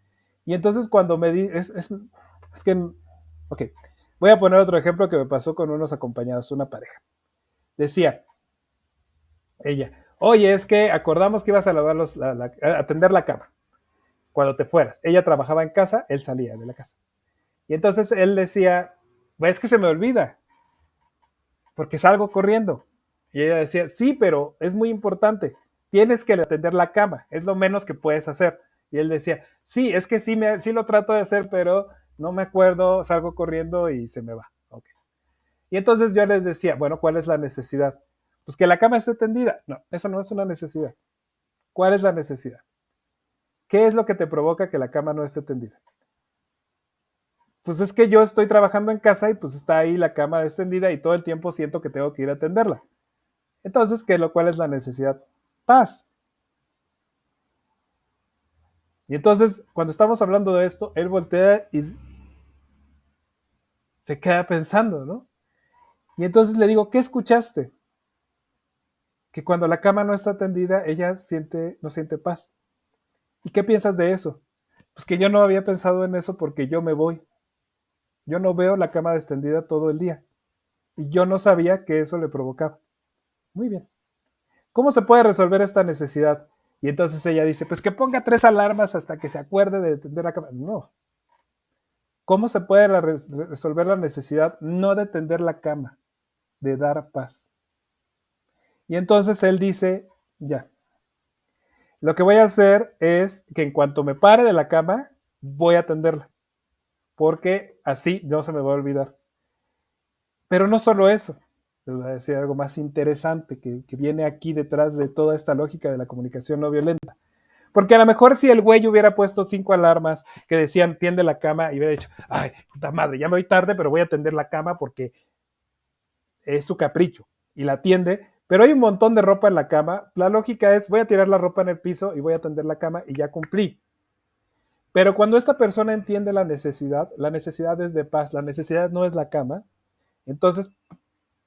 Y entonces cuando me di, es que, ok, voy a poner otro ejemplo que me pasó con unos acompañados, una pareja. Decía ella, oye, es que acordamos que ibas a lavar a atender la cama cuando te fueras. Ella trabajaba en casa, él salía de la casa. Y entonces él decía, es que se me olvida, porque salgo corriendo. Y ella decía, sí, pero es muy importante. tienes que atender la cama, es lo menos que puedes hacer. Y él decía, sí, es que sí, sí lo trato de hacer, pero no me acuerdo, salgo corriendo y se me va. Okay. Y entonces yo les decía, bueno, ¿cuál es la necesidad? Pues que la cama esté tendida. No, eso no es una necesidad. ¿Cuál es la necesidad? ¿Qué es lo que te provoca que la cama no esté tendida? Pues es que yo estoy trabajando en casa y pues está ahí la cama extendida y todo el tiempo siento que tengo que ir a atenderla. Entonces, ¿cuál es la necesidad? Paz. Y entonces, cuando estamos hablando de esto, él voltea y se queda pensando, ¿no? Y entonces le digo, ¿qué escuchaste? Que cuando la cama no está tendida, ella no siente paz. ¿Y qué piensas de eso? Pues que yo no había pensado en eso porque yo me voy. Yo no veo la cama extendida todo el día. Y yo no sabía que eso le provocaba. Muy bien. ¿Cómo se puede resolver esta necesidad? Y entonces ella dice, pues que ponga 3 alarmas hasta que se acuerde de tender la cama. No. ¿Cómo se puede resolver la necesidad? No de tender la cama, de dar paz. Y entonces él dice, ya, lo que voy a hacer es que en cuanto me pare de la cama, voy a atenderla, porque así no se me va a olvidar. Pero no solo eso, les voy a decir algo más interesante que viene aquí detrás de toda esta lógica de la comunicación no violenta. Porque a lo mejor si el güey hubiera puesto 5 alarmas que decían tiende la cama y hubiera dicho, ay, puta madre, ya me voy tarde, pero voy a tender la cama porque es su capricho y la tiende, pero hay un montón de ropa en la cama, la lógica es voy a tirar la ropa en el piso y voy a tender la cama y ya cumplí. Pero cuando esta persona entiende la necesidad es de paz, la necesidad no es la cama, entonces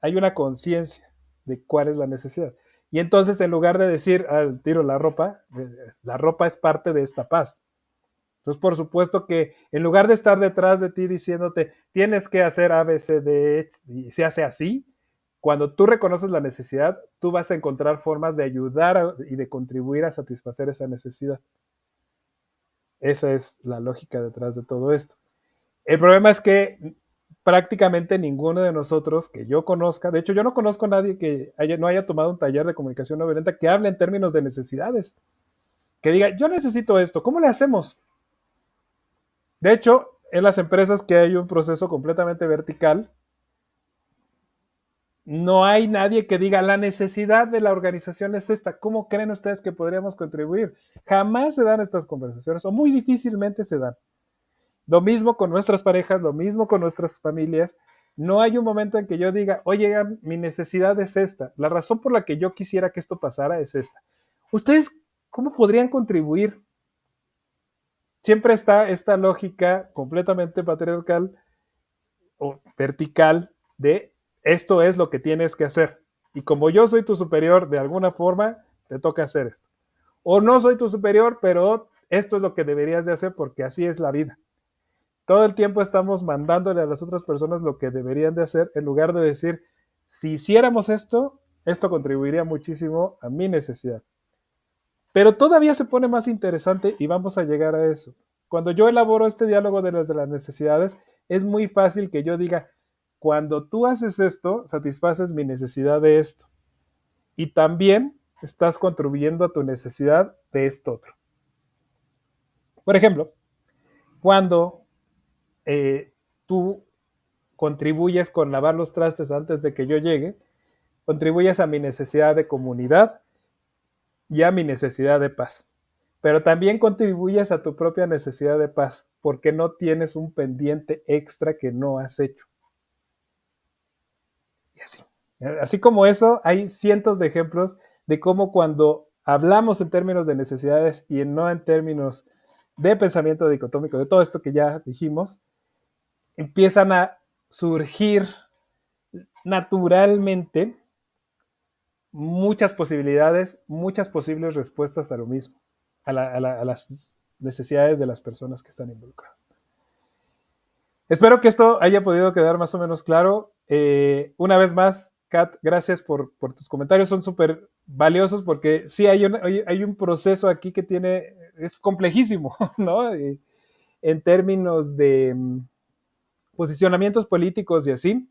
hay una conciencia de cuál es la necesidad. Y entonces en lugar de decir, tiro la ropa es parte de esta paz. Entonces, por supuesto que en lugar de estar detrás de ti diciéndote, tienes que hacer A, B, C, D, y se hace así, cuando tú reconoces la necesidad, tú vas a encontrar formas de ayudar y de contribuir a satisfacer esa necesidad. Esa es la lógica detrás de todo esto. El problema es que prácticamente ninguno de nosotros que yo conozca, de hecho yo no conozco a nadie que no haya tomado un taller de comunicación no violenta que hable en términos de necesidades, que diga, yo necesito esto, ¿cómo le hacemos? De hecho, en las empresas que hay un proceso completamente vertical, no hay nadie que diga, la necesidad de la organización es esta, ¿cómo creen ustedes que podríamos contribuir? Jamás se dan estas conversaciones, o muy difícilmente se dan. Lo mismo con nuestras parejas, lo mismo con nuestras familias. No hay un momento en que yo diga, oye, mi necesidad es esta. La razón por la que yo quisiera que esto pasara es esta. ¿Ustedes cómo podrían contribuir? Siempre está esta lógica completamente patriarcal o vertical de esto es lo que tienes que hacer. Y como yo soy tu superior, de alguna forma, te toca hacer esto. O no soy tu superior, pero esto es lo que deberías de hacer porque así es la vida. Todo el tiempo estamos mandándole a las otras personas lo que deberían de hacer en lugar de decir, si hiciéramos esto, esto contribuiría muchísimo a mi necesidad. Pero todavía se pone más interesante y vamos a llegar a eso. Cuando yo elaboro este diálogo de las necesidades, es muy fácil que yo diga, cuando tú haces esto, satisfaces mi necesidad de esto. Y también estás contribuyendo a tu necesidad de esto otro. Por ejemplo, cuando tú contribuyes con lavar los trastes antes de que yo llegue, contribuyes a mi necesidad de comunidad y a mi necesidad de paz. Pero también contribuyes a tu propia necesidad de paz porque no tienes un pendiente extra que no has hecho. Y así. Así como eso, hay cientos de ejemplos de cómo cuando hablamos en términos de necesidades y no en términos de pensamiento dicotómico, de todo esto que ya dijimos, empiezan a surgir naturalmente muchas posibilidades, muchas posibles respuestas a lo mismo, a las necesidades de las personas que están involucradas. Espero que esto haya podido quedar más o menos claro. Una vez más, Kat, gracias por tus comentarios, son súper valiosos porque sí hay un proceso aquí que es complejísimo, ¿no? En términos de posicionamientos políticos y así.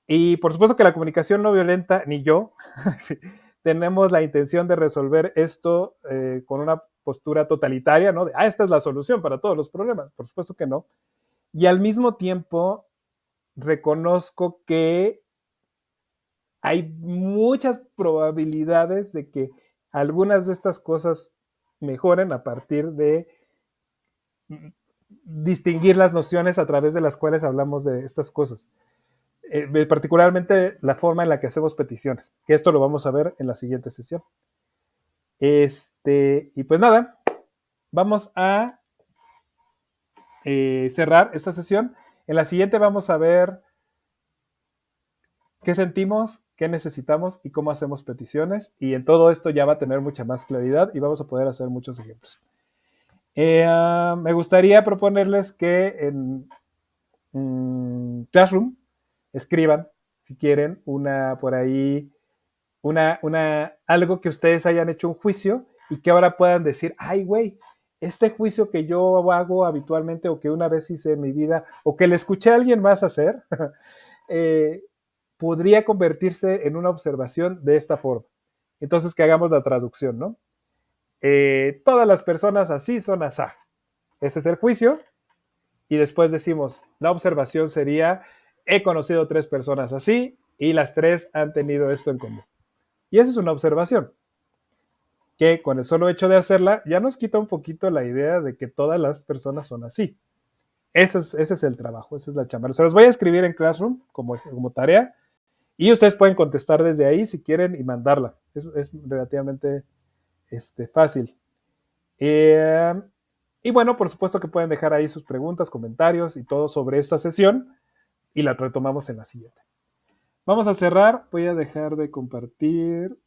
Y por supuesto que la comunicación no violenta, ni yo, sí, tenemos la intención de resolver esto con una postura totalitaria, ¿no? De, esta es la solución para todos los problemas. Por supuesto que no. Y al mismo tiempo reconozco que hay muchas probabilidades de que algunas de estas cosas mejoren a partir de distinguir las nociones a través de las cuales hablamos de estas cosas. Particularmente la forma en la que hacemos peticiones, que esto lo vamos a ver en la siguiente sesión. Y pues nada, vamos a cerrar esta sesión. En la siguiente vamos a ver qué sentimos, qué necesitamos y cómo hacemos peticiones. Y en todo esto ya va a tener mucha más claridad y vamos a poder hacer muchos ejemplos. Me gustaría proponerles que en Classroom escriban, si quieren, por ahí, algo que ustedes hayan hecho un juicio y que ahora puedan decir, ay, güey, este juicio que yo hago habitualmente o que una vez hice en mi vida o que le escuché a alguien más hacer, podría convertirse en una observación de esta forma. Entonces, que hagamos la traducción, ¿no? Todas las personas así son asá. Ese es el juicio. Y después decimos, la observación sería, he conocido 3 personas así y las 3 han tenido esto en común. Y esa es una observación que con el solo hecho de hacerla ya nos quita un poquito la idea de que todas las personas son así. Ese es el trabajo, esa es la chamba. Se los voy a escribir en Classroom como tarea y ustedes pueden contestar desde ahí si quieren y mandarla. Es relativamente fácil. Y bueno, por supuesto que pueden dejar ahí sus preguntas, comentarios y todo sobre esta sesión y la retomamos en la siguiente. Vamos a cerrar. Voy a dejar de compartir